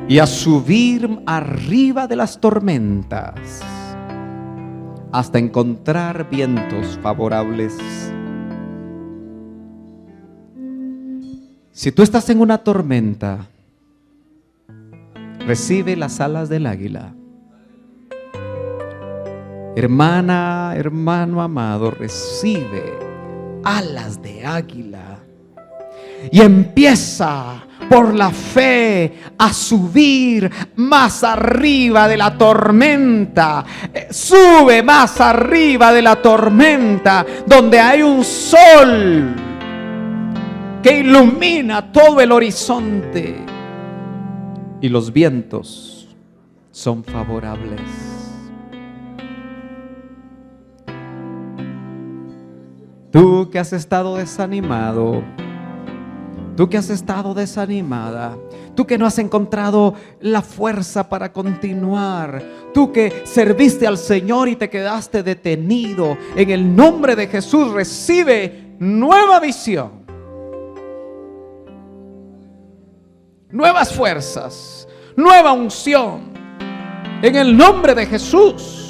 y a subir arriba de las tormentas hasta encontrar vientos favorables. Si tú estás en una tormenta, recibe las alas del águila. Hermana, hermano amado, recibe alas de águila y empieza por la fe a subir más arriba de la tormenta. Sube más arriba de la tormenta, donde hay un sol que ilumina todo el horizonte y los vientos son favorables. Tú que has estado desanimado, tú que has estado desanimada, tú que no has encontrado la fuerza para continuar, tú que serviste al Señor y te quedaste detenido, en el nombre de Jesús recibe nueva visión, nuevas fuerzas, nueva unción. En el nombre de Jesús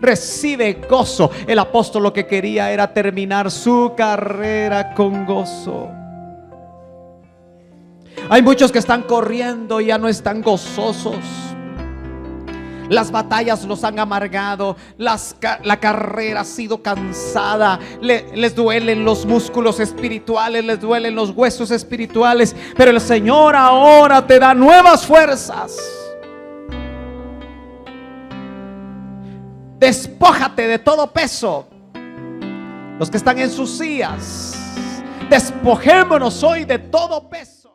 recibe gozo. El apóstol lo que quería era terminar su carrera con gozo. Hay muchos que están corriendo y ya no están gozosos. Las batallas los han amargado, la carrera ha sido cansada, les duelen los músculos espirituales, les duelen los huesos espirituales, pero el Señor ahora te da nuevas fuerzas. Despójate de todo peso. Los que están en sus sillas, despojémonos hoy de todo peso.